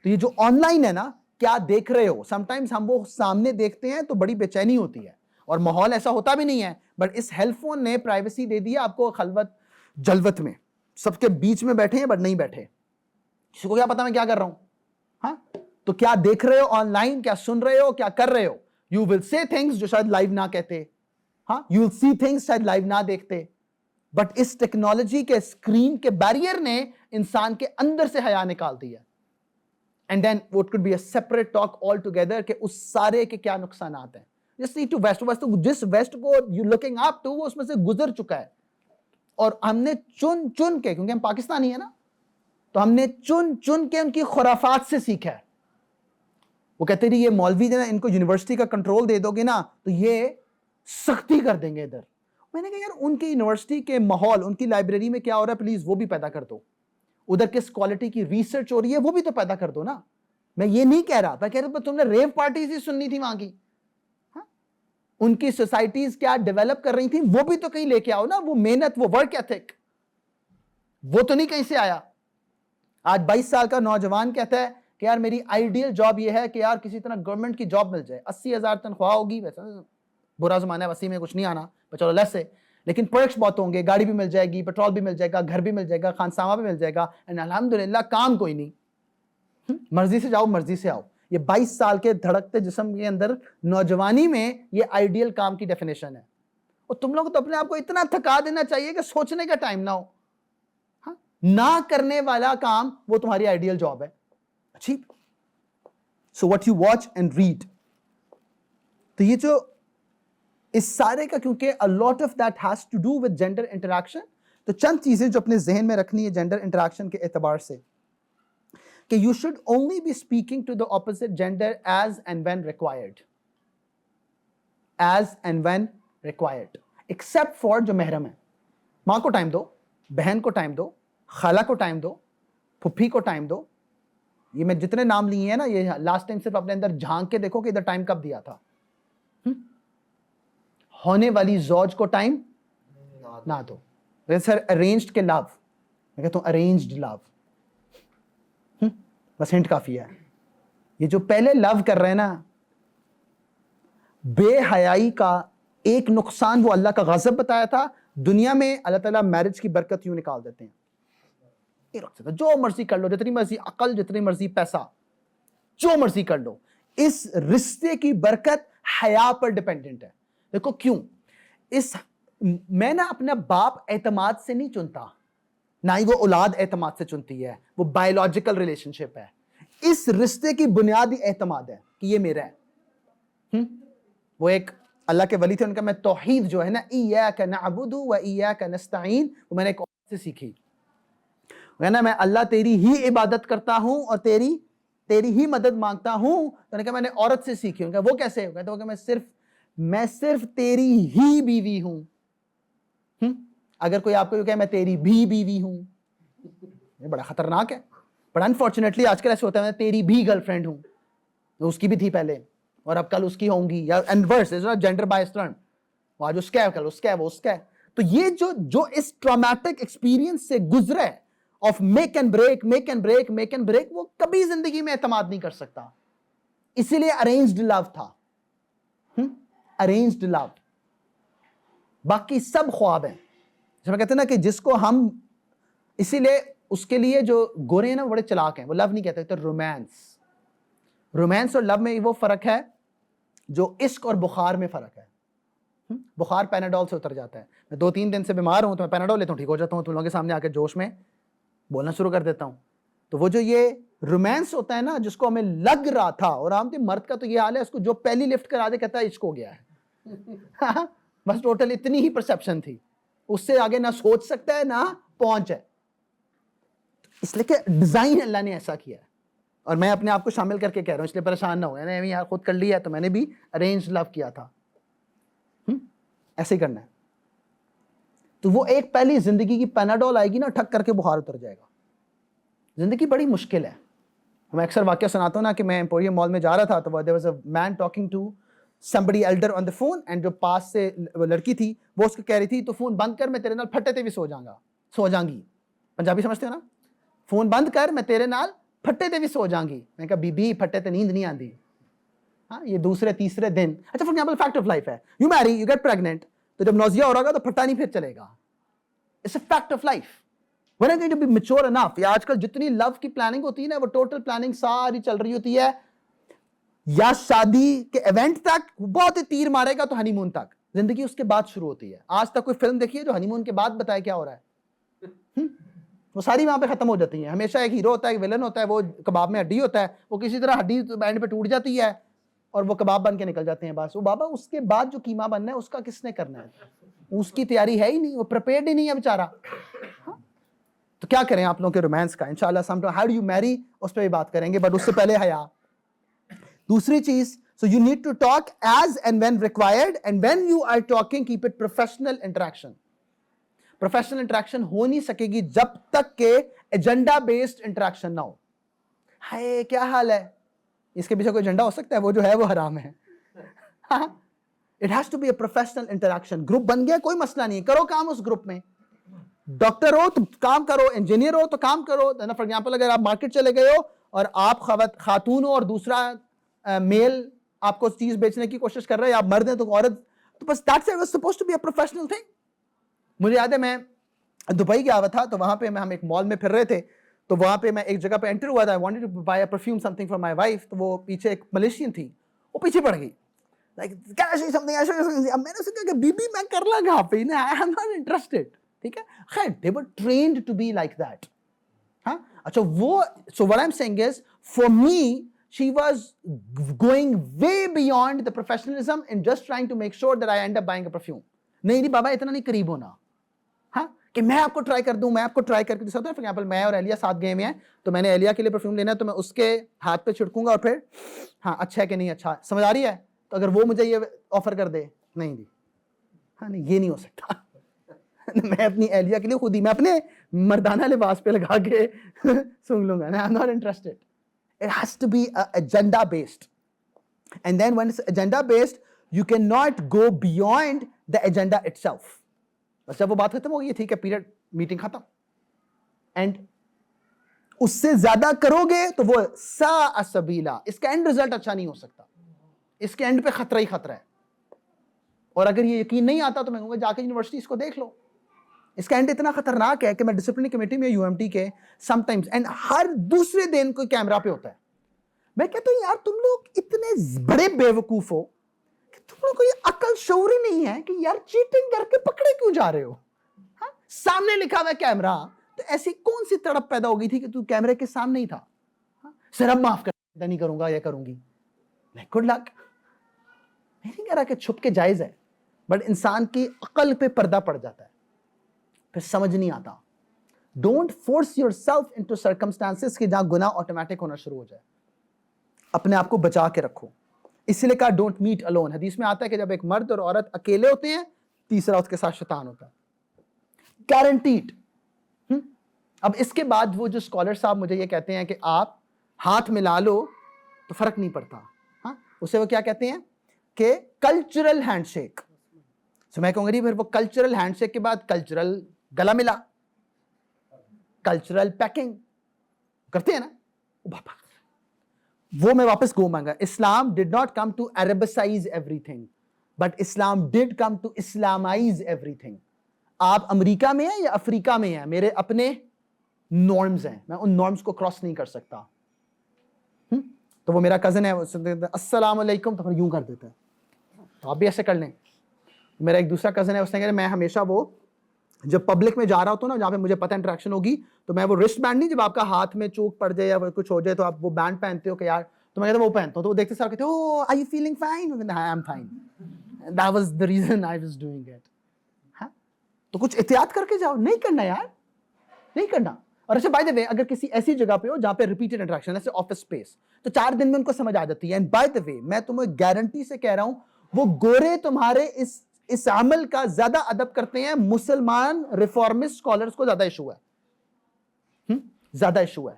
[SPEAKER 1] تو یہ جو آن لائن ہے نا, کیا دیکھ رہے ہو, سم ٹائمز ہم وہ سامنے دیکھتے ہیں تو بڑی بے چینی ہوتی ہے, اور ماحول ایسا ہوتا بھی نہیں ہے, بٹ اس ہیل فون نے پرائیویسی دے دیا آپ کو خلوت جلوت میں, سب کے بیچ میں بیٹھے ہیں بٹ نہیں بیٹھے, کسی کو کیا پتا میں کیا کر رہا ہوں. ہاں, تو کیا دیکھ رہے ہو آن لائن, کیا سن رہے ہو, کیا کر رہے ہو. یو ول سے تھنگس جو شاید لائیو نہ کہتے, ہاں, یو ول سی تھنگس شاید لائیو نہ دیکھتے, بٹ اس ٹیکنالوجی کے اسکرین کے بیریئر نے انسان کے اندر سے حیا نکال دی ہے. And then what could be a separate talk all together کہ اس سارے کے کیا نقصانات ہیں. Just need to west, جس ویسٹ کو you looking up to وہ اس میں سے گزر چکا ہے, اور ہم نے چن کے, کیونکہ ہم پاکستانی ہیں نا, تو ہم نے چن چن کے ان کی خرافات سے سیکھا ہے. وہ کہتے ہیں یہ مولوی جو نا ان کو یونیورسٹی کا کنٹرول دے دو گے نا تو یہ سختی کر دیں گے ادھر. میں نے کہا یار ان کی یونیورسٹی کے ماحول, ان کی لائبریری میں کیا ہو رہا ہے, پلیز وہ بھی پیدا کر دو. ادھر کس کوالٹی کی ریسرچ ہو رہی ہے وہ بھی تو پیدا کر دو نا. میں یہ نہیں کہہ رہا, میں کہہ رہا تم نے ریو پارٹیز ہی سننی تھی وہاں کی, ان کی سوسائٹیز کیا ڈیولپ کر رہی تھیں وہ بھی تو کہیں لے کے آؤ نا. وہ محنت, وہ ورک ایتھک, وہ تو نہیں کہیں سے آیا. آج 22 سال کا نوجوان کہتا ہے کہ یار میری آئیڈیل جاب یہ ہے کہ یار کسی طرح گورنمنٹ کی جاب مل جائے, 80,000 تنخواہ ہوگی, ویسا برا زمانہ ہے, 80 میں کچھ نہیں آنا, چلو لیس ہے, لیکن پرکس بہت ہوں گے, گاڑی بھی مل جائے گی, پیٹرول بھی مل جائے گا, گھر بھی مل جائے گا, خانسامہ بھی مل جائے گا, اینڈ الحمدللہ کام کوئی نہیں, مرضی سے جاؤ مرضی سے آؤ. یہ 22 سال کے دھڑکتے جسم کے اندر نوجوانی میں یہ آئیڈیل کام کی ڈیفینیشن ہے. اور تم لوگ تو اپنے آپ کو اتنا تھکا دینا چاہیے کہ سوچنے کا ٹائم نہ ہو. نہ کرنے والا کام وہ تمہاری آئیڈیل جاب ہے. اچھی so what you watch and read. تو یہ جو اس سارے کا, کیونکہ a lot of that has to do with gender interaction, تو چند چیزیں جو اپنے ذہن میں رکھنی ہے جینڈر انٹریکشن کے اعتبار سے, کہ you should only be speaking to the opposite gender as and when required. As and when required. Except for جو محرم ہے. ماں کو ٹائم دو, بہن کو ٹائم دو, خالہ کو ٹائم دو, پھپھی کو ٹائم دو. یہ میں جتنے نام لیے ہیں نا, یہ لاسٹ ٹائم صرف اپنے اندر جھانک کے دیکھو کہ ادھر ٹائم کب دیا تھا. ہونے والی زوج کو ٹائم نہ دو. سر ارینجڈ کے لو, میں کہتا ہوں ارینجڈ لو, بس ہنٹ کافی ہے. یہ جو پہلے لو کر رہے ہیں نا, بے حیائی کا ایک نقصان وہ اللہ کا غضب بتایا تھا, دنیا میں اللہ تعالیٰ میرج کی برکت یوں نکال دیتے ہیں. جو مرضی کر لو, جتنی مرضی عقل, جتنی مرضی پیسہ, جو مرضی کر لو, اس رشتے کی برکت حیا پر ڈیپینڈنٹ ہے. دیکھو کیوں, میں نا اپنا باپ اعتماد سے نہیں چنتا, نہ ہی وہ اولاد اعتماد سے چنتی ہے, وہ بایولوجیکل ریلیشن شپ ہے. اس رشتے کی بنیادی اعتماد ہے کہ یہ میرا ہے. وہ ایک اللہ کے ولی تھے, ان کا میں توحید جو ہے نا, ایاک نعبد و ایاک نستعین, وہ میں نے ایک اور سے سیکھی. وہ نا میں اللہ تیری ہی عبادت کرتا ہوں اور تیری ہی مدد مانگتا ہوں. تو نے کہا میں نے عورت سے سیکھی. ان کا وہ کیسے ہو گیا؟ تو میں صرف تیری ہی بیوی ہوں. اگر کوئی آپ کو کہے میں تیری بھی بیوی ہوں, یہ بڑا خطرناک ہے. بٹ انفارچونیٹلی آج کل ایسے ہوتا ہے میں تیری بھی گرل فرینڈ ہوں, اس کی بھی تھی پہلے اور اب کل اس کی ہوں گی, یا انورس جینڈر بائس ٹرن, آج اس کا ہے کل اس کا ہے, وہ اس کا ہے. تو یہ جو اس ٹرامیٹک ایکسپیرینس سے گزرا ہے of make and break, make and break, make and break, وہ کبھی زندگی میں اعتماد نہیں کر سکتا. اسی لیے ارینجڈ لو تھا, ارینجڈ لو. باقی سب خواب ہیں. جب میں کہتے ہیں نا کہ جس کو ہم, اسی لیے اس کے لیے جو گورے ہیں نا بڑے چلاک ہیں, وہ لو نہیں کہتے, تو رومانس. رومانس اور لو میں وہ فرق ہے جو عشق اور بخار میں فرق ہے. بخار پیناڈول سے اتر جاتا ہے. میں 2-3 دن سے بیمار ہوں تو میں پیناڈول لیتا ہوں, ٹھیک ہو جاتا ہوں, تم لوگوں کے سامنے آ کے جوش میں بولنا شروع کر دیتا ہوں. تو وہ جو یہ رومانس ہوتا ہے نا, جس کو ہمیں لگ رہا تھا, اور عام طور مرد کا تو یہ حال ہے, اس کو جو پہلی لفٹ کرا دے کہتا ہے عشق ہو گیا ہے. بس ٹوٹل اتنی ہی پرسیپشن تھی, اس سے آگے نہ سوچ سکتا ہے نہ پہنچ ہے. اس لیے کہ ڈیزائن اللہ نے ایسا کیا ہے, اور میں اپنے آپ کو شامل کر کے کہہ رہا ہوں, اس لیے پریشان نہ ہو. میں نے یار خود کر لیا ہے تو میں نے بھی ارینج لو کیا تھا. ایسے ہی کرنا ہے. تو وہ ایک پہلی زندگی کی پیناڈول آئے گی نا, ٹھک کر کے بخار اتر جائے گا. زندگی بڑی مشکل ہے. میں اکثر واقعہ سناتا ہوں نا کہ میں ایمپوریم مال میں جا رہا تھا, تو there was a man talking to somebody elder on the phone, and جو پاس سے وہ لڑکی تھی وہ اس کو کہہ رہی تھی تو فون بند کر, میں تیرے نال پھٹے تے بھی سو جاؤں گی. پنجابی سمجھتے ہو نا, فون بند کر میں تیرے نال پھٹے تے بھی سو جاؤں گی. میں کہا بی بی پھٹے تے نیند نہیں آندی. ہاں, یہ دوسرے تیسرے دن. اچھا for example fact of life ہے, یو میری, یو گیٹ پریگننٹ, تو جب نوزیا ہو رہا گا تو پھٹا نہیں پھر چلے گا. It's a fact of life. When I'm going to be mature enough, یا آج کل جتنی لو کی پلاننگ ہوتی ہے نا, وہ ٹوٹل پلاننگ ساری چل رہی ہوتی ہے یا شادی کے ایونٹ تک, بہت ہی تیر مارے گا تو ہنی مون تک. زندگی اس کے بعد شروع ہوتی ہے. آج تک کوئی فلم دیکھی ہے جو ہنی مون کے بعد بتائے کیا ہو رہا ہے؟ وہ ساری وہاں پہ ختم ہو جاتی ہیں. ہمیشہ ایک ہیرو ہوتا ہے, ایک ویلن ہوتا ہے, وہ کباب میں ہڈی ہوتا ہے, وہ کسی طرح ہڈی اینڈ پہ ٹوٹ جاتی ہے اور وہ کباب بن کے نکل جاتے ہیں. بس وہ بابا اس کے بعد جو قیمہ بننا ہے اس کا کس نے کرنا ہے؟ اس کی تیاری ہے ہی نہیں, وہ پریپیئرڈ ہی نہیں ہے بیچارہ. تو کیا کریں آپ لوگوں کے رومانس کا انشاءاللہ some time how do you میری اس پہ بھی بات کریں گے, بٹ اس سے پہلے حیا. دوسری چیز, so you need to talk as and when required, and when you are talking keep it professional interaction. Professional interaction ہو نہیں سکے گی جب تک کہ ایجنڈا بیسڈ انٹریکشن نہ ہو. ہائے کیا حال ہے, اس کے پیچھے کوئی ایجنڈا ہو سکتا ہے؟ وہ جو ہے وہ حرام ہے. It has to be a professional interaction. Group بن گیا کوئی مسئلہ نہیں, کرو کام اس گروپ میں. ڈاکٹر ہو تو کام کرو, انجینئر ہو تو کام کرو. فار ایگزامپل اگر آپ مارکیٹ چلے گئے ہو اور آپ خاتون ہو اور دوسرا میل آپ کو چیز بیچنے کی کوشش کر رہے ہیں, آپ مرد ہیں تو عورت, تو بس that's it was supposed to be a professional thing. مجھے یاد ہے میں دبئی گیا ہوا تھا, تو وہاں پہ ہم ایک مال میں پھر رہے تھے, تو وہاں پہ میں ایک جگہ پہ انٹر ہوا تھا. I wanted to buy a perfume something for my wife. تو وہ پیچھے ایک ملیشین تھی, وہ پیچھے پڑ گئی. Like, can I show you something? اب میں نے اسے کہا کہ بی بی میں کر لا کہاں پہ, I am not interested. ٹھیک ہے, خیر they were trained to be like that. ہاں اچھا وہ, so what I'm saying is for me she was going way beyond the professionalism in just trying to make sure that I end up buying a perfume. نہیں بابا اتنا نہیں قریب ہونا, ہاں کہ میں آپ کو ٹرائی کر دوں, میں آپ کو ٹرائی کر کے دے سکتا ہوں. فار ایگزامپل میں اور اہلیہ ساتھ گئے ہوئے ہیں, تو میں نے اہلیہ کے لیے پرفیوم لینا ہے, تو میں اس کے ہاتھ پہ چھڑکوں گا اور پھر ہاں اچھا ہے کہ نہیں اچھا, سمجھ آ رہی ہے. تو اگر وہ مجھے یہ آفر کر دے, نہیں جی ہاں نہیں یہ نہیں ہو سکتا. میں اپنی اہلیہ کے لیے خود ہی میں اپنے مردانہ لباس پہ لگا کے سونگ لوں گا. I'm not interested. It has to be agenda based, and then when it's agenda based you cannot go beyond the agenda itself. بس جب وہ بات ختم ہو گئی, ٹھیک ہے پیریڈ, میٹنگ ختم, اینڈ اس سے زیادہ کرو گے تو وہ ساء سبیلا, اس کا اینڈ رزلٹ اچھا نہیں ہو سکتا, اس کے اینڈ پہ خطرہ ہی خطرہ ہے. اور اگر یہ یقین نہیں آتا تو میں کہوں گا جا کے یونیورسٹی اس کو دیکھ لو. اس کا اینڈ اتنا خطرناک ہے کہ میں ڈسپلنری کمیٹی میں UMT کے سم ٹائمز اینڈ ہر دوسرے دن کوئی کیمرہ پہ ہوتا ہے. میں کہتا ہوں یار تم لوگ اتنے بڑے بے وقوف ہو کہ تم لوگ کو یہ عقل شعور ہی نہیں ہے کہ یار چیٹنگ کر کے پکڑے کیوں جا رہے ہو. ہاں سامنے لکھا ہوا کیمرہ, تو ایسی کون سی تڑپ پیدا ہو گئی تھی کہ تو کیمرے کے سامنے ہی تھا. سر اب معاف کر, نہیں کروں گا یا کروں گی, گڈ لک. میں نہیں کہہ رہا کہ چھپ کے جائز ہے, بٹ انسان کی عقل پہ پردہ پڑ جاتا ہے, پھر سمجھ نہیں آتا. Don't force yourself into circumstances کہ جہاں گناہ آٹومیٹک ہونا شروع ہو جائے. اپنے آپ کو بچا کے رکھو. اس لیے کہا ڈونٹ میٹ الون. حدیث میں آتا ہے کہ جب ایک مرد اور عورت اکیلے ہوتے ہیں, تیسرا اس کے ساتھ شیطان ہوتا ہے, گارنٹیڈ. اب اس کے بعد وہ جو اسکالر صاحب مجھے یہ کہتے ہیں کہ آپ ہاتھ ملا لو تو فرق نہیں پڑتا, ہاں اسے وہ کیا کہتے ہیں کہ کلچرل ہینڈ شیک. سو میں کہوں گا پھر وہ کلچرل ہینڈ شیک کے بعد کلچرل گلا ملا, کلچرل پیکنگ کرتے ہیں نا, وہ میں واپس گو مانگا. Islam did not come to Arabize everything, but Islam did come to Islamize everything. آپ امریکہ میں ہیں یا افریقہ میں ہیں, میرے اپنے نارمز ہیں, میں ان نارمز کو کراس نہیں کر سکتا. تو وہ میرا کزن ہے, السلام علیکم, تو پھر یوں کر دیتا ہے, تو آپ بھی ایسے کر لیں. میرا ایک دوسرا کزن ہے, اس نے کہا میں ہمیشہ وہ جب پبلک میں جا رہا ہوتا ہوں نا جہاں پہ مجھے پتہ انٹریکشن ہوگی, تو میں وہ رسٹ بینڈ نہیں, جب آپ کا ہاتھ میں چوک پڑ جائے یا کچھ ہو جائے تو آپ وہ بینڈ پہنتے ہو کہ یار, تو میں کہتا ہوں وہ پہنتا ہوں, تو وہ دیکھتے ساتھ کہتے ہیں oh are you feeling fine, I am fine, that was the reason I was doing it. ہاں تو کچھ احتیاط کر کے جاؤ, نہیں کرنا یار, نہیں کرنا. اور اچھا بائی دا وے اگر کسی ایسی جگہ پہ ہو جہاں پہ ریپیٹڈ انٹریکشن, جیسے آفس اسپیس, تو 4 دن میں ان کو سمجھ آ جاتی ہے. اینڈ بائی دا وے میں تمہیں گارنٹی سے کہہ رہا ہوں, وہ گورے تمہارے اس عمل کا زیادہ ادب کرتے ہیں, مسلمان ریفارمسٹ اسکالرس کو زیادہ ایشو ہے, زیادہ ایشو ہے.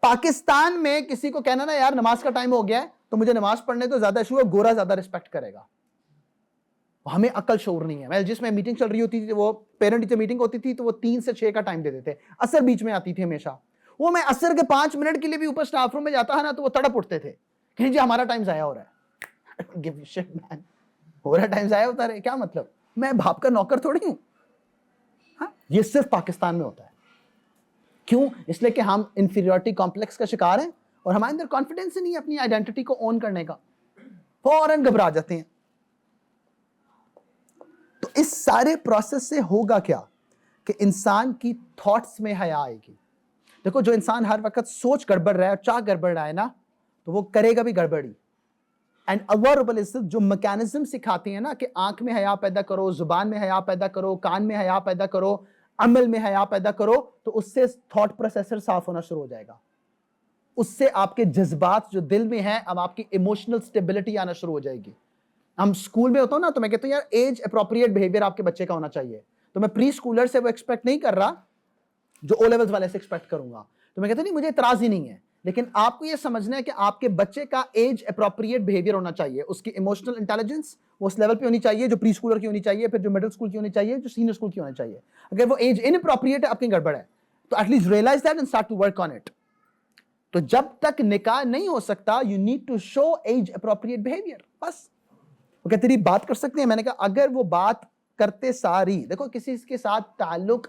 [SPEAKER 1] پاکستان میں کسی کو کہنا نا یار نماز کا ٹائم ہو گیا ہے تو مجھے نماز پڑھنے تو زیادہ ایشو ہے, گورا زیادہ ریسپیکٹ کرے گا. ہمیں عقل شعور نہیں ہے. میں جس میں میٹنگ چل رہی ہوتی تھی, وہ پیرنٹ ٹیچر میٹنگ ہوتی تھی, تو وہ 3 سے 6 کا ٹائم دے دیتے, عصر بیچ میں آتی تھی ہمیشہ. وہ میں عصر کے 5 منٹ کے لیے بھی اوپر اسٹاف روم میں جاتا ہے نا, تو وہ تڑپ اٹھتے تھے کہ جی ہمارا ٹائم ضائع ہو رہا ہے. ہو رہا ٹائم ضائع ہوتا رہے, کیا مطلب, میں باپ کا نوکر تھوڑی ہوں. ہاں یہ صرف پاکستان میں ہوتا ہے. کیوں؟ اس لیے کہ ہم انفیریورٹی کمپلیکس کا شکار ہیں, اور ہمارے اندر کانفیڈنس ہی نہیں ہے اپنی آئیڈینٹی کو اون کرنے کا, فوراً گھبرا جاتے ہیں. تو اس سارے پروسیس سے ہوگا کیا کہ انسان کی تھاٹس میں حیا آئے گی. دیکھو جو انسان ہر وقت سوچ گڑبڑ رہا ہے اور چاہ گڑبڑ رہا ہے نا, تو وہ کرے گا بھی گڑبڑی. اینڈ اللہ رب العزت جو میکینزم سکھاتے ہیں نا کہ آنکھ میں حیا پیدا کرو, زبان میں حیا پیدا کرو, کان میں حیا پیدا کرو, عمل میں حیا پیدا کرو تو اس سے تھاٹ پروسیسر صاف ہونا شروع ہو جائے گا, اس سے آپ کے جذبات جو دل میں ہیں اب آپ کی ایموشنل سٹیبلٹی آنا شروع ہو جائے گی. ہم اسکول میں ہوتا ہوں نا تو میں کہتا ہوں یار ایج اپروپریٹ بہیویئر آپ کے بچے کا ہونا چاہیے, تو میں پری اسکولر سے وہ ایکسپیکٹ نہیں کر رہا جو او لیولز والے سے ایکسپیکٹ کروں گا, تو میں کہتا ہوں نہیں مجھے اعتراض ہی نہیں ہے, لیکن آپ کو یہ سمجھنا ہے کہ آپ کے بچے کا ایج اپروپریٹ بہیویئر ہونا چاہیے, اس کی ایموشنل انٹیلیجنس وہ اس لیول پہ ہونی چاہیے جو پری اسکولر کی ہونی چاہیے, پھر جو مڈل اسکول کی ہونی چاہیے, جو سینئر اسکول کی ہونی چاہیے. اگر وہ ایج انپروپریٹ ہے آپ کی گڑبڑ ہے, تو at least realise that and start to work on it. تو جب تک نکاح نہیں ہو سکتا you need to show age appropriate behaviour. بس وہ کہتے ہیں بات کر سکتے ہیں, میں نے کہا اگر وہ بات کرتے ساری, دیکھو کسی کے ساتھ تعلق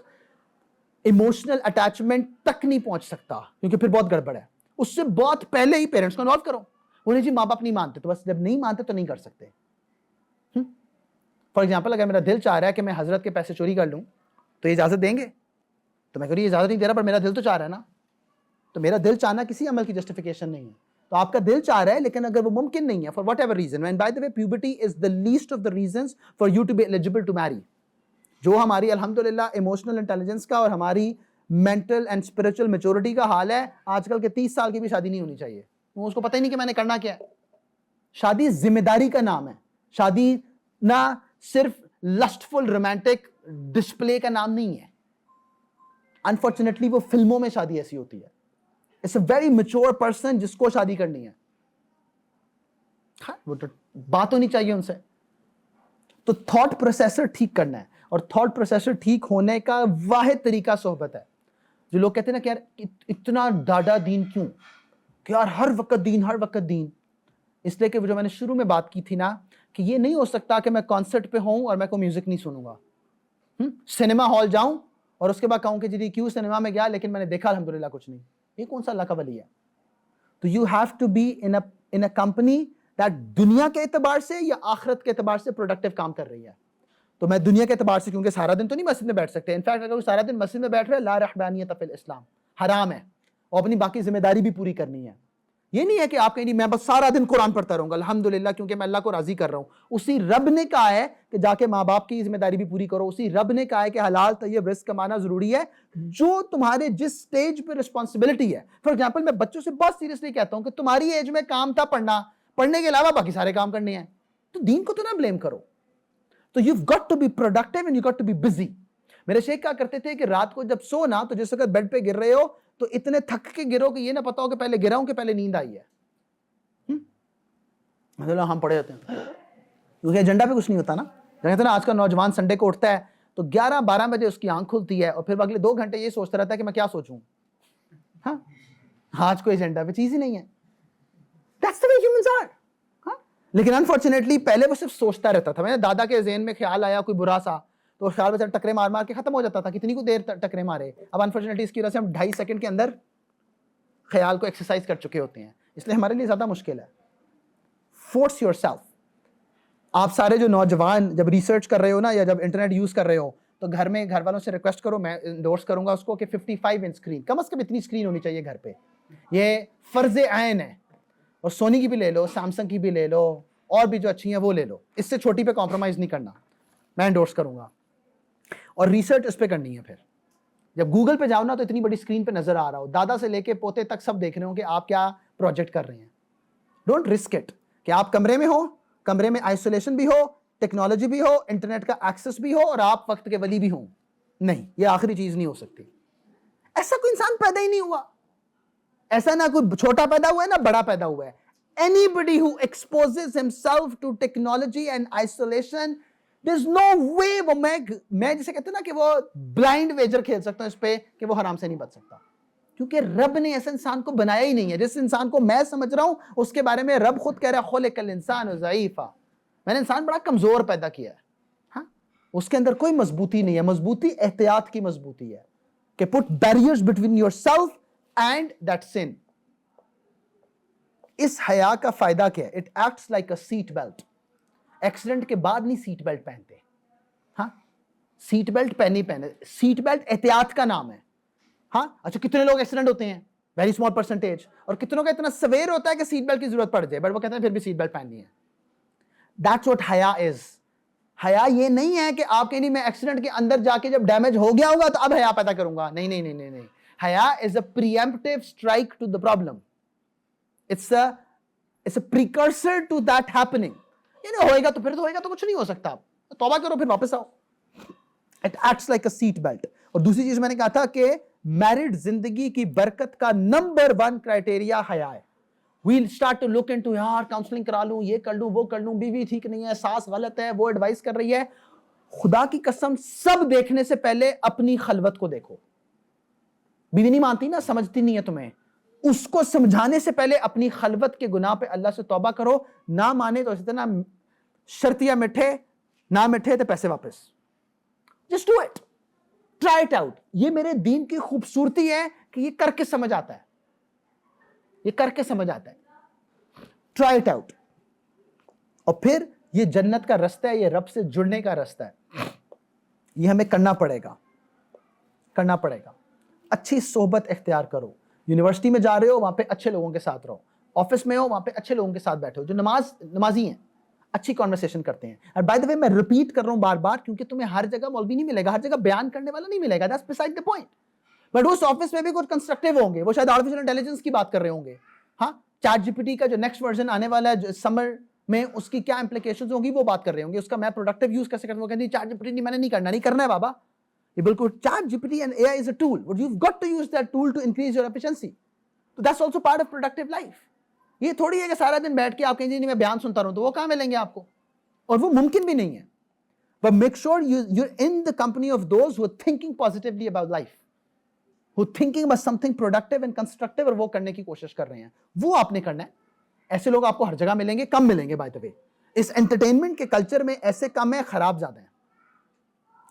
[SPEAKER 1] ایموشنل اٹیچمنٹ تک نہیں پہنچ سکتا کیونکہ پھر بہت گڑبڑ ہے, اس سے بہت پہلے ہی پیرنٹس کو انوالو کرو. انہیں جی ماں باپ نہیں مانتے, تو بس جب نہیں مانتے تو نہیں کر سکتے. فار ایگزامپل اگر میرا دل چاہ رہا ہے کہ میں حضرت کے پیسے چوری کر لوں تو یہ اجازت دیں گے؟ تو میں کہوں یہ اجازت نہیں دے رہا پر میرا دل تو چاہ رہا ہے نا, تو میرا دل چاہنا کسی عمل کی جسٹیفیکیشن نہیں ہے. تو آپ کا دل چاہ رہا ہے لیکن اگر وہ ممکن نہیں ہے for whatever reason, and by the way puberty is the least of the reasons for you to be eligible to marry. جو ہماری الحمدللہ ایموشنل انٹیلیجنس کا اور ہماری مینٹل اینڈ اسپرچل میچورٹی کا حال ہے, آج کل کے 30 سال کی بھی شادی نہیں ہونی چاہیے. اس کو پتہ ہی نہیں کہ میں نے کرنا کیا ہے. شادی ذمہ داری کا نام ہے, شادی نہ صرف لسٹفل رومانٹک ڈسپلے کا نام نہیں ہے. انفارچونیٹلی وہ فلموں میں شادی ایسی ہوتی ہے. It's a very mature person جس کو شادی کرنی ہے, وہ تو بات ہونی چاہیے ان سے. تو تھاٹ پروسیسر ٹھیک کرنا ہے, اور تھاٹ پروسیسر ٹھیک ہونے کا واحد طریقہ صحبت ہے. جو لوگ کہتے ہیں نا کہ یار اتنا ڈاڈا دین کیوں, کہ یار ہر وقت دین ہر وقت دین, اس لیے کہ جو میں نے شروع میں بات کی تھی نا کہ یہ نہیں ہو سکتا کہ میں کانسرٹ پہ ہوں اور میں کوئی میوزک نہیں سنوں گا, سنیما ہال جاؤں اور اس کے بعد کہوں کہ جی کیوں سنیما میں گیا لیکن میں نے دیکھا الحمدللہ کچھ نہیں. یہ کون سا اللہ کا ولی ہے؟ تو you have to be in a company that دنیا کے اعتبار سے یا آخرت کے اعتبار سے پروڈکٹیو کام کر رہی ہے. تو میں دنیا کے اعتبار سے کیونکہ سارا دن تو نہیں مسجد میں بیٹھ سکتے, انفیکٹ اگر سارا دن مسجد میں بیٹھ رہے لا رحبانیت فی الاسلام, حرام ہے, اور اپنی باقی ذمہ داری بھی پوری کرنی ہے. یہ نہیں ہے کہ آپ کہیں میں بس سارا دن قرآن پڑھتا رہوں گا الحمدللہ کیونکہ میں اللہ کو راضی کر رہا ہوں. اسی رب نے کہا ہے کہ جا کے ماں باپ کی ذمہ داری بھی پوری کرو, اسی رب نے کہا ہے کہ حلال طیب رزق کمانا ضروری ہے. جو تمہارے جس سٹیج پہ رسپانسبلٹی ہے, فار ایگزامپل میں بچوں سے بہت سیریسلی کہتا ہوں کہ تمہاری ایج میں کام تھا پڑھنا, پڑھنے کے علاوہ باقی سارے کام کرنے ہیں, تو دین کو تو نہ بلیم کرو. تو you've got to be productive and you've got to be busy. میرے شیخ کہا کرتے تھے کہ رات کو جب سو نا تو جس وقت بیڈ پہ گر رہے ہو تو اتنے تھک کے گرو کہ یہ نہ پتا ہو کہ پہلے گرا ہوں کہ پہلے نیند آئی ہے. ہم پڑے ہوتے ہیں کیونکہ ایجنڈا پہ کچھ نہیں ہوتا نا. کہتے ہیں نا آج کا نوجوان سنڈے کو اٹھتا ہے تو 11-12 بجے اس کی آنکھ کھلتی ہے اور پھر اگلے 2 گھنٹے یہ سوچتا رہتا ہے کہ میں کیا سوچوں. ہاں آج کوئی ایجنڈا پہ چیز ہی نہیں ہے. That's the way humans are. لیکن انفارچونیٹلی پہلے وہ صرف سوچتا رہتا تھا. میں نے دادا کے ذہن میں خیال آیا کوئی برا سا تو خیال میں ٹکرے مار مار کے ختم ہو جاتا تھا, کتنی کو دیر ٹکرے مارے. اب انفارچونیٹلی اس کی وجہ سے ہم 2.5 سیکنڈ کے اندر خیال کو ایکسرسائز کر چکے ہوتے ہیں, اس لیے ہمارے لیے زیادہ مشکل ہے. Force your self. آپ سارے جو نوجوان جب ریسرچ کر رہے ہو نا یا جب انٹرنیٹ یوز کر رہے ہو تو گھر میں گھر والوں سے ریکویسٹ کرو, میں انڈورس کروں گا اس کو کہ 55 انچ اسکرین کم از کم اتنی اسکرین ہونی چاہیے گھر پہ. یہ فرض عین ہے. اور سونی کی بھی لے لو, سیمسنگ کی بھی لے لو, اور بھی جو اچھی ہیں وہ لے لو, اس سے چھوٹی پہ کمپرومائز نہیں کرنا, میں انڈورس کروں گا. اور ریسرچ اس پہ کرنی ہے. پھر جب گوگل پہ جاؤ نا تو اتنی بڑی اسکرین پہ نظر آ رہا ہو, دادا سے لے کے پوتے تک سب دیکھ رہے ہوں کہ آپ کیا پروجیکٹ کر رہے ہیں. ڈونٹ رسک اٹ کہ آپ کمرے میں ہو, کمرے میں آئسولیشن بھی ہو, ٹیکنالوجی بھی ہو, انٹرنیٹ کا ایکسس بھی ہو اور آپ وقت کے ولی بھی ہوں. نہیں, یہ آخری چیز نہیں ہو سکتی. ایسا کوئی انسان پیدا ہی نہیں ہوا, ایسا نہ کوئی چھوٹا پیدا ہوا ہے نہ بڑا پیدا ہوا ہے. Anybody who exposes himself to technology and isolation, there's no way وہ میں جسے کہتے ہیں نا کہ وہ بلائنڈ ویجر کھیل سکتا ہوں اس پہ کہ وہ حرام سے نہیں بچ سکتا, کیونکہ رب نے ایسا انسان کو بنایا ہی نہیں ہے. جس انسان کو میں سمجھ رہا ہوں اس کے بارے میں رب خود کہہ رہا ہے خلق الانسان ضعیفا, میں نے انسان بڑا کمزور پیدا کیا ہے. ہاں, اس کے اندر کوئی مضبوطی نہیں ہے. مضبوطی احتیاط کی مضبوطی ہے کہ put barriers between yourself and that sin. اس حیا کا فائدہ کیا ہے؟ It acts like a seat belt. Accident کے بعد نہیں سیٹ بیلٹ پہنتے. ہاں, سیٹ بیلٹ پہنے. سیٹ بیلٹ احتیاط کا نام ہے. ہاں اچھا, کتنے لوگ ایکسیڈنٹ ہوتے ہیں؟ Very small percentage. اور کتنوں کا اتنا سویر ہوتا ہے کہ سیٹ بیلٹ کی ضرورت پڑ جائے بٹ وہ کہتے ہیں پھر بھی سیٹ بیلٹ پہننی ہے. دیٹس واٹ حیا از. حیا یہ نہیں ہے کہ آپ کہیں نہیں میں ایکسیڈنٹ کے اندر جا کے جب ڈیمیج ہو گیا ہوگا تو اب حیا پیدا کروں گا. نہیں نہیں نہیں نہیں نہیں. حیا از اے preemptive strike to the problem. It's a precursor to that happening. یعنی ہوئے گا تو پھر تو ہوئے گا تو کچھ نہیں ہو سکتا. توبہ کرو پھر واپس آؤ. It acts like a seat belt. اور دوسری چیز میں نے کہا تھا کہ میرڈ زندگی کی برکت کا نمبر 1 کرائٹیریا حیا ہے. We'll start to look into یار کاؤنسلنگ کرا لوں, یہ کر لوں, وہ کر لوں, بیوی ٹھیک نہیں ہے, ساس غلط ہے, وہ ایڈوائس کر رہی ہے. خدا کی قسم سب دیکھنے سے پہلے اپنی خلوت کو دیکھو. بیوی نہیں مانتی نا, سمجھتی نہیں ہے تمہیں, اس کو سمجھانے سے پہلے اپنی خلوت کے گناہ پہ اللہ سے توبہ کرو. نہ مانے تو اتنا شرطیہ مٹھے, نہ مٹھے تو پیسے واپس. Just do it. Try it out. یہ میرے دین کی خوبصورتی ہے کہ یہ کر کے سمجھ آتا ہے. یہ کر کے سمجھ آتا ہے. Try it out. اور پھر یہ جنت کا رستہ ہے, یہ رب سے جڑنے کا رستہ ہے. یہ ہمیں کرنا پڑے گا, کرنا پڑے گا. اچھی صحبت اختیار کرو. یونیورسٹی میں جا رہے ہو, وہاں پہ اچھے لوگوں کے ساتھ رہو. آفس میں ہو, وہاں پہ اچھے لوگوں کے ساتھ بیٹھو جو نمازی ہیں, اچھی کنورسیشن کرتے ہیں. اور بائی دا وے میں ریپیٹ کر رہا ہوں بار بار کیونکہ تمہیں ہر جگہ مولوی نہیں ملے گا, ہر جگہ بیان کرنے والا نہیں ملے گا. That's beside the point. But اس آفس میں بھی کچھ کنسٹرکٹیو ہوں گے, وہ شاید آرٹیفیشل انٹیلیجنس کی بات کر رہے ہوں گے. ہاں, چیٹ جی پی ٹی کا جو نیکسٹ ورژن آنے والا ہے سمر میں, اس کی کیا امپلیکیشنز ہوں گی وہ بات کر رہے ہوں گے. اس کا میں پروڈکٹیو یوز کیسے کرتا ہوں, وہ کہتے ہیں چیٹ جی پی ٹی نہیں, میں نے نہیں کرنا. نہیں کرنا ہے بابا, یہ بالکل ChatGPT and A I is a tool, but you got to use that tool to increase your efficiency. تو that's also part of productive life. یہ تھوڑی ہے کہ سارا دن بیٹھ کے آپ کہیں جی میں بیان سنتا رہوں, تو وہ کہاں ملیں گے آپ کو, اور وہ ممکن بھی نہیں ہے. But make sure you're in the company of those who are thinking positively about life, who are thinking about something productive and constructive, اور وہ کرنے کی کوشش کر رہے ہیں. وہ آپ نے کرنا ہے. ایسے لوگ آپ کو ہر جگہ ملیں گے, کم ملیں گے بائی دا وے. اس انٹرٹینمنٹ کے کلچر میں ایسے کم ہیں, خراب زیادہ ہیں,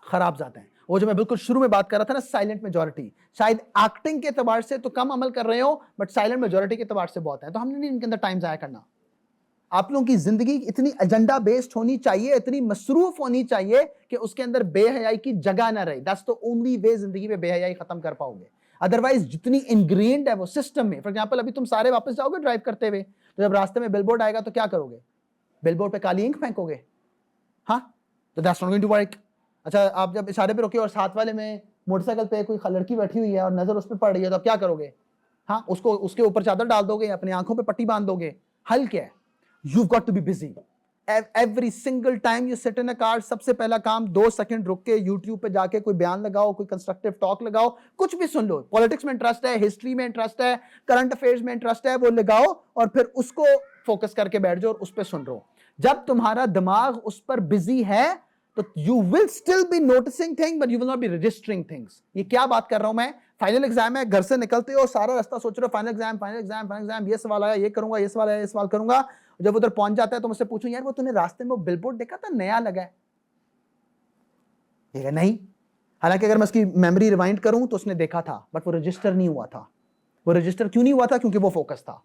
[SPEAKER 1] خراب زیادہ ہیں. وہ جو میں بالکل شروع میں بات کر رہا تھا نا, سائلنٹ میجورٹی, شاید ایکٹنگ کے اعتبار سے تو کم عمل کر رہے ہو, بٹ سائلنٹ میجورٹی کے اعتبار سے بہت ہے. تو ہم نے نہیں ان کے اندر ٹائم ضائع کرنا. آپ لوگوں کی زندگی اتنی ایجنڈا بیسڈ ہونی چاہیے, اتنی مصروف ہونی چاہیے کہ اس کے اندر بے حیائی کی جگہ نہ رہے. That's the only way زندگی میں بے حیائی ختم کر پاؤ گے. ادروائز جتنی انگرینڈ ہے وہ سسٹم میں, فار ایگزامپل ابھی تم سارے واپس جاؤ گے ڈرائیو کرتے ہوئے, تو جب راستے میں بل بورڈ آئے گا تو کیا کرو گے, بل بورڈ پہ کالی انک پھینکو گے. ہاں, تو that's not going to work. اچھا, آپ جب اشارے پہ رکے اور ساتھ والے میں موٹر سائیکل پہ کوئی لڑکی بیٹھی ہوئی ہے اور نظر اس پہ پڑ رہی ہے, تو آپ کیا کرو گے؟ ہاں, اس کے اوپر چادر ڈال دو گے, اپنی آنکھوں پہ پٹی باندھ دو گے. حل کیا ہے؟ You've got to be busy. Every single time you sit in a car, سب سے پہلا کام 2 سیکنڈ رک کے یوٹیوب پہ جا کے کوئی بیان لگاؤ, کوئی کنسٹرکٹیو ٹاک لگاؤ, کچھ بھی سن لو. پالیٹکس میں انٹرسٹ ہے, ہسٹری میں انٹرسٹ ہے, کرنٹ افیئرز میں انٹرسٹ ہے, وہ لگاؤ اور پھر اس کو فوکس کر کے بیٹھ جاؤ اور اس پہ سن رہو. جب تمہارا دماغ اس پر بزی ہے تو you will still be noticing things but you will not be registering things. یہ کیا بات کر رہا ہوں میں؟ فائنل ایگزام ہے, گھر سے نکلتے ہو, سارا راستہ سوچ رہے ہو فائنل ایگزام, یہ سوال آیا, یہ کروں گا, یہ سوال آیا, یہ سوال کروں گا. جب ادھر پہنچ جاتا ہے تو مجھ سے پوچھوں, یار وہ تو نے راستے میں بل بورڈ دیکھا تھا, نیا لگا ہے؟ یہ نہیں. حالانکہ اگر میں اس کی میموری ریوائنڈ کروں تو اس نے دیکھا تھا, بٹ وہ رجسٹر نہیں ہوا تھا. وہ رجسٹر کیوں نہیں ہوا تھا؟ کیونکہ وہ فوکس تھا.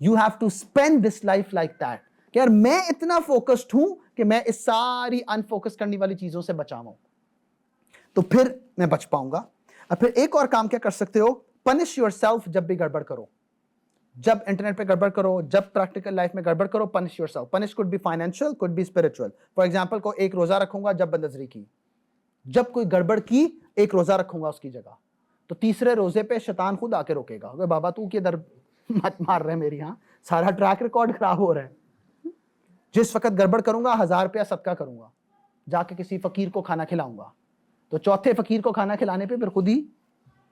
[SPEAKER 1] You have to spend this life like that. کہ یار میں اتنا فوکسڈ ہوں کہ میں اس ساری ان فوکس کرنے والی چیزوں سے بچاؤں, تو پھر میں بچ پاؤں گا. اور پھر ایک اور کام کیا کر سکتے ہو, پنش یور سیلف. جب بھی گڑبڑ کرو, جب انٹرنیٹ پہ گڑبڑ کرو, جب پریکٹیکل لائف میں گڑبڑ کرو, punish your self. Punish could be financial, could be spiritual. For example کو ایک روزہ رکھوں گا جب بدنظری کی, جب کوئی گڑبڑ کی ایک روزہ رکھوں گا اس کی جگہ, تو تیسرے روزے پہ شیطان خود آ کے روکے گا, بابا تو کے در مت مار رہے میری, ہاں سارا ٹریک ریکارڈ خراب ہو رہا ہے. جس وقت گڑبڑ کروں گا 1000 روپیہ صدقہ کروں گا, جا کے کسی فقیر کو کھانا کھلاؤں گا, تو چوتھے فقیر کو کھانا کھلانے پہ پھر خود ہی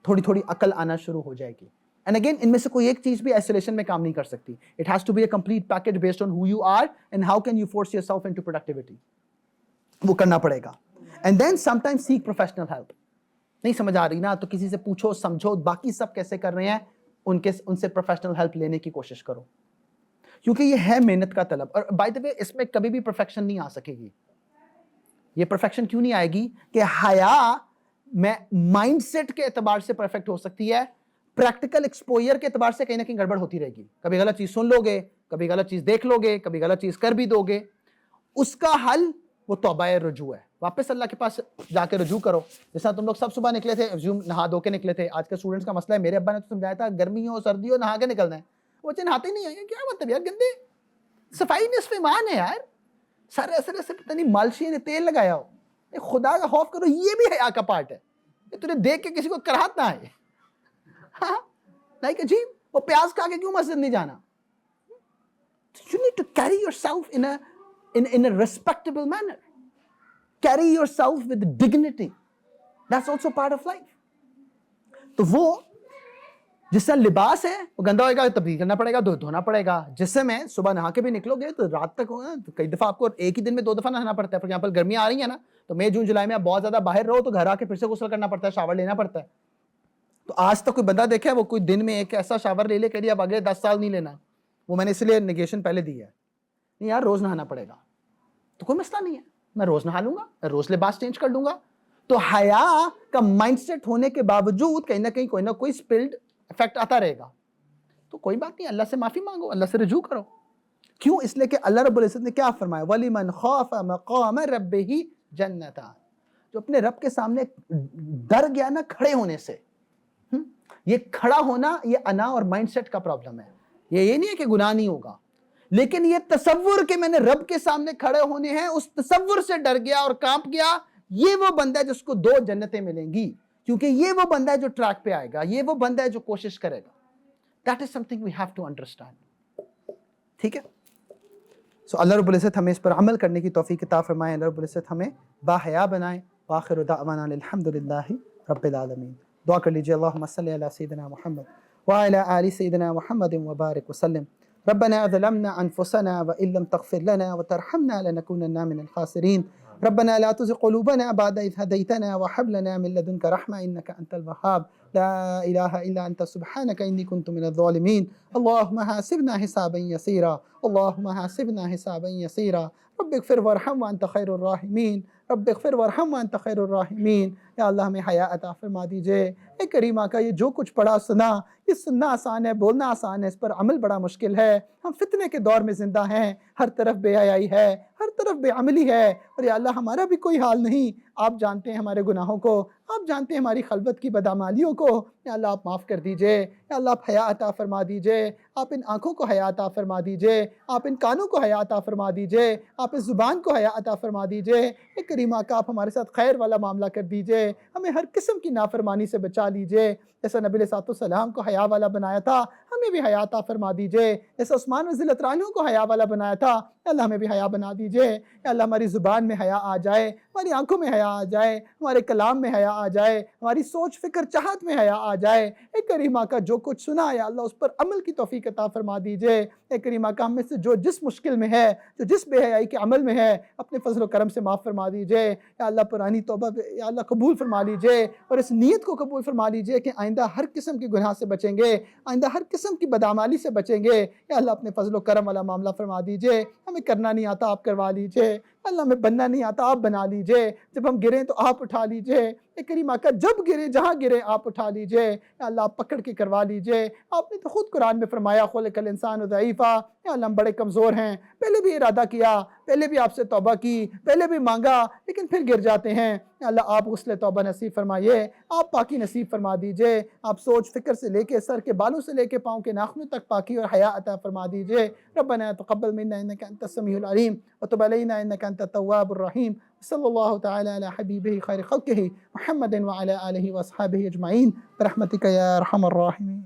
[SPEAKER 1] تھوڑی تھوڑی عقل آنا شروع ہو جائے گی. اینڈ اگین ان میں سے کوئی ایک چیز بھی آئسولیشن میں کام نہیں کر سکتی. It has to be a complete package based on who you are and how can you force yourself into productivity. وہ کرنا پڑے گا. And then some time seek professional help. نہیں سمجھ آ رہی نا, تو کسی سے پوچھو, سمجھو, باقی سب کیسے کر رہے ہیں ان سے پروفیشنل ہیلپ لینے کی کوشش کرو, کیونکہ یہ ہے محنت کا طلب. اور بائی دا وے اس میں کبھی بھی پرفیکشن نہیں آ سکے گی. یہ پرفیکشن کیوں نہیں آئے گی کہ حیا میں مائنڈ سیٹ کے اعتبار سے پرفیکٹ ہو سکتی ہے, پریکٹیکل ایکسپوئر کے اعتبار سے کہیں نہ کہیں گڑبڑ ہوتی رہے گی. کبھی غلط چیز سن لو گے, کبھی غلط چیز دیکھ لو گے, کبھی غلط چیز کر بھی دو گے. اس کا حل وہ توبہ رجوع ہے. واپس اللہ کے پاس جا کے رجوع کرو. جیسا تم لوگ سب صبح نکلے تھے, نہا دھو کے نکلے تھے. آج کے اسٹوڈنٹس کا مسئلہ ہے, میرے ابا نے تو سمجھایا تھا گرمی ہو سردی ہو نہا کے نکلنا ہے, وہ بچے نہاتے نہیں ہیں. کیا مطلب یار, گندے, صفائی نصف ایمان ہے یار, سارے ایسے سے پتہ نہیں مالشی نے تیل لگایا ہو. خدا کا خوف کرو, یہ بھی حیا کا پارٹ ہے. تجھے دیکھ کے کسی کو کراہت نہ آئے. ہاں لائک عجیب, وہ پیاز کھا کے کیوں مسجد نہیں جانا؟ You need to carry yourself in a respectable manner. Carry yourself with dignity. That's also part of life. تو وہ جس طرح لباس ہے وہ گندا ہوئے گا, تبدیل کرنا پڑے گا, دھونا پڑے گا. جسم ہے, صبح نہا کے بھی نکلو گے تو رات تک کئی دفعہ آپ کو ایک ہی دن میں 2 دفعہ نہانا پڑتا ہے. فار ایگزامپل گرمیاں آ رہی ہیں نا, تو مئی جون جولائی میں آپ بہت زیادہ باہر رہو تو گھر آ کے پھر سے غسل کرنا پڑتا ہے, شاور لینا پڑتا ہے. تو آج تک کوئی بندہ دیکھا ہے وہ کوئی دن میں ایک ایسا شاور لے کہ اب اگلے 10 سال نہیں لینا؟ وہ میں نے اس لیے نیگیشن پہلے دی ہے. نہیں یار, روز نہانا پڑے گا تو کوئی مسئلہ نہیں ہے, میں روز نہا لوں گا, میں روز لباس چینج کر لوں گا. تو حیا کا مائنڈ سیٹ ہونے کے باوجود کہیں نہ کہیں کوئی نہ کوئی اسپلڈ افیکٹ آتا رہے گا. تو کوئی بات نہیں, اللہ سے معافی مانگو, اللہ سے رجوع کرو. کیوں؟ اس لیے کہ اللہ رب العزت نے کیا فرمایا, وَلِمَنْ خَافَ مَقَامَ رَبِّهِ جَنَّتَانِ, جو اپنے رب کے سامنے ڈر گیا نا کھڑے ہونے سے. یہ کھڑا ہونا یہ انا اور مائنڈ سیٹ کا پرابلم ہے. یہ نہیں ہے کہ گناہ نہیں ہوگا, لیکن یہ تصور کہ میں نے رب کے سامنے کھڑے ہونے ہیں, اس تصور سے ڈر گیا اور کانپ گیا. یہ وہ بندہ ہے جس کو 2 جنتیں ملیں گی, کیونکہ یہ وہ بندہ ہے جو ٹریک پہ آئے گا, یہ وہ بندہ ہے جو کوشش کرے گا. That is something we have to understand. ٹھیک ہے. سو اللہ رب العزت ہمیں اس پر عمل کرنے کی توفیق عطا فرمائے. اللہ رب العزت ہمیں باحیا بنائے. وآخر دعوانا الحمدللہ رب العالمین. دعا کر لیجیے, اللہم صلی علی سیدنا محمد وعلی آل سیدنا محمد وبارک وسلم. ربنا ظلمنا انفسنا وان لم تغفر لنا وترحمنا لنكونن من الخاسرین. ربنا لا تزغ قلوبنا بعد إذ هديتنا وهب لنا من لدنك رحمة إنك أنت الوهاب. لا إله إلا أنت سبحانك إني كنت من الظالمين. اللهم حاسبنا حسابا يسيرا, اللهم حاسبنا حسابا يسيرا. رب اغفر وارحم وأنت خير الراحمين. رب اغفر وارحم وأنت خير الراحمين. یا اللہ ہمیں حیا عطا فرما دیجئے. اے کریمہ کا یہ جو کچھ پڑھا سنا, یہ سننا آسان ہے, بولنا آسان ہے, اس پر عمل بڑا مشکل ہے. ہم فتنے کے دور میں زندہ ہیں, ہر طرف بے حیائی ہے, ہر طرف بے عملی ہے, اور یا اللہ ہمارا بھی کوئی حال نہیں. آپ جانتے ہیں ہمارے گناہوں کو, آپ جانتے ہیں ہماری خلوت کی بدعمالیوں کو. یا اللہ آپ معاف کر دیجئے, یا اللہ آپ حیا عطا فرما دیجئے. آپ ان آنکھوں کو حیا عطا فرما دیجئے, آپ ان کانوں کو حیا عطا فرما دیجئے, آپ اس زبان کو حیا عطا فرما دیجئے. اے کریمہ کا آپ ہمارے ساتھ خیر والا معاملہ کر دیجئے, ہمیں ہر قسم کی نافرمانی سے بچا لیجئے. جیسا نبی علیہ السلام کو حیا والا بنایا تھا, ہمیں بھی حیا عطا فرما دیجئے. جیسا عثمان رضی اللہ عنہ کو حیا والا بنایا تھا, اللہ ہمیں بھی حیا بنا دیجئے. یا اللہ ہماری زبان میں حیا آ جائے, ہماری آنکھوں میں حیا آ جائے, ہمارے کلام میں حیا آ جائے, ہماری سوچ فکر چاہت میں حیا آ جائے. اے کریمہ کا جو کچھ سنا یا اللہ اس پر عمل کی توفیق عطا فرما دیجئے. اے کریمہ کا ہم میں سے جو جس مشکل میں ہے, جو جس بے حیائی کے عمل میں ہے, اپنے فضل و کرم سے معاف فرما دیجئے. یا اللہ پرانی توبہ یا اللہ قبول فرما لیجئے, اور اس نیت کو قبول فرما لیجئے کہ آئندہ ہر قسم کے گناہ سے بچیں گے, آئندہ ہر قسم کی بدعمالی سے بچیں گے. یا اللہ اپنے فضل و کرم والا معاملہ فرما دیجئے. ہمیں کرنا نہیں آتا آپ کروا لیجئے, اللہ ہمیں بننا نہیں آتا آپ بنا لیجئے. جب ہم گریں تو آپ اٹھا لیجئے. اے کریمہ کا جب گرے جہاں گرے آپ اٹھا لیجئے. یا اللہ آپ پکڑ کے کروا لیجئے. آپ نے تو خود قرآن میں فرمایا خلق الانسان ضعیفا. یا اللہ ہم بڑے کمزور ہیں, پہلے بھی ارادہ کیا, پہلے بھی آپ سے توبہ کی, پہلے بھی مانگا, لیکن پھر گر جاتے ہیں. یا اللہ آپ غسل توبہ نصیب فرمائیے, آپ پاکی نصیب فرما دیجئے. آپ سوچ فکر سے لے کے سر کے بالوں سے لے کے پاؤں کے ناخنوں تک پاکی اور حیا عطا فرما دیجئے. ربنا تقبل منا انک انت السمیع العلیم وتب علینا انک انت التواب الرحیم. صلی اللہ تعالی علی حبیبہ خیر خلقہ محمد وعلی آلہ واصحابہ اجمعین برحمتک یا ارحم الراحمین.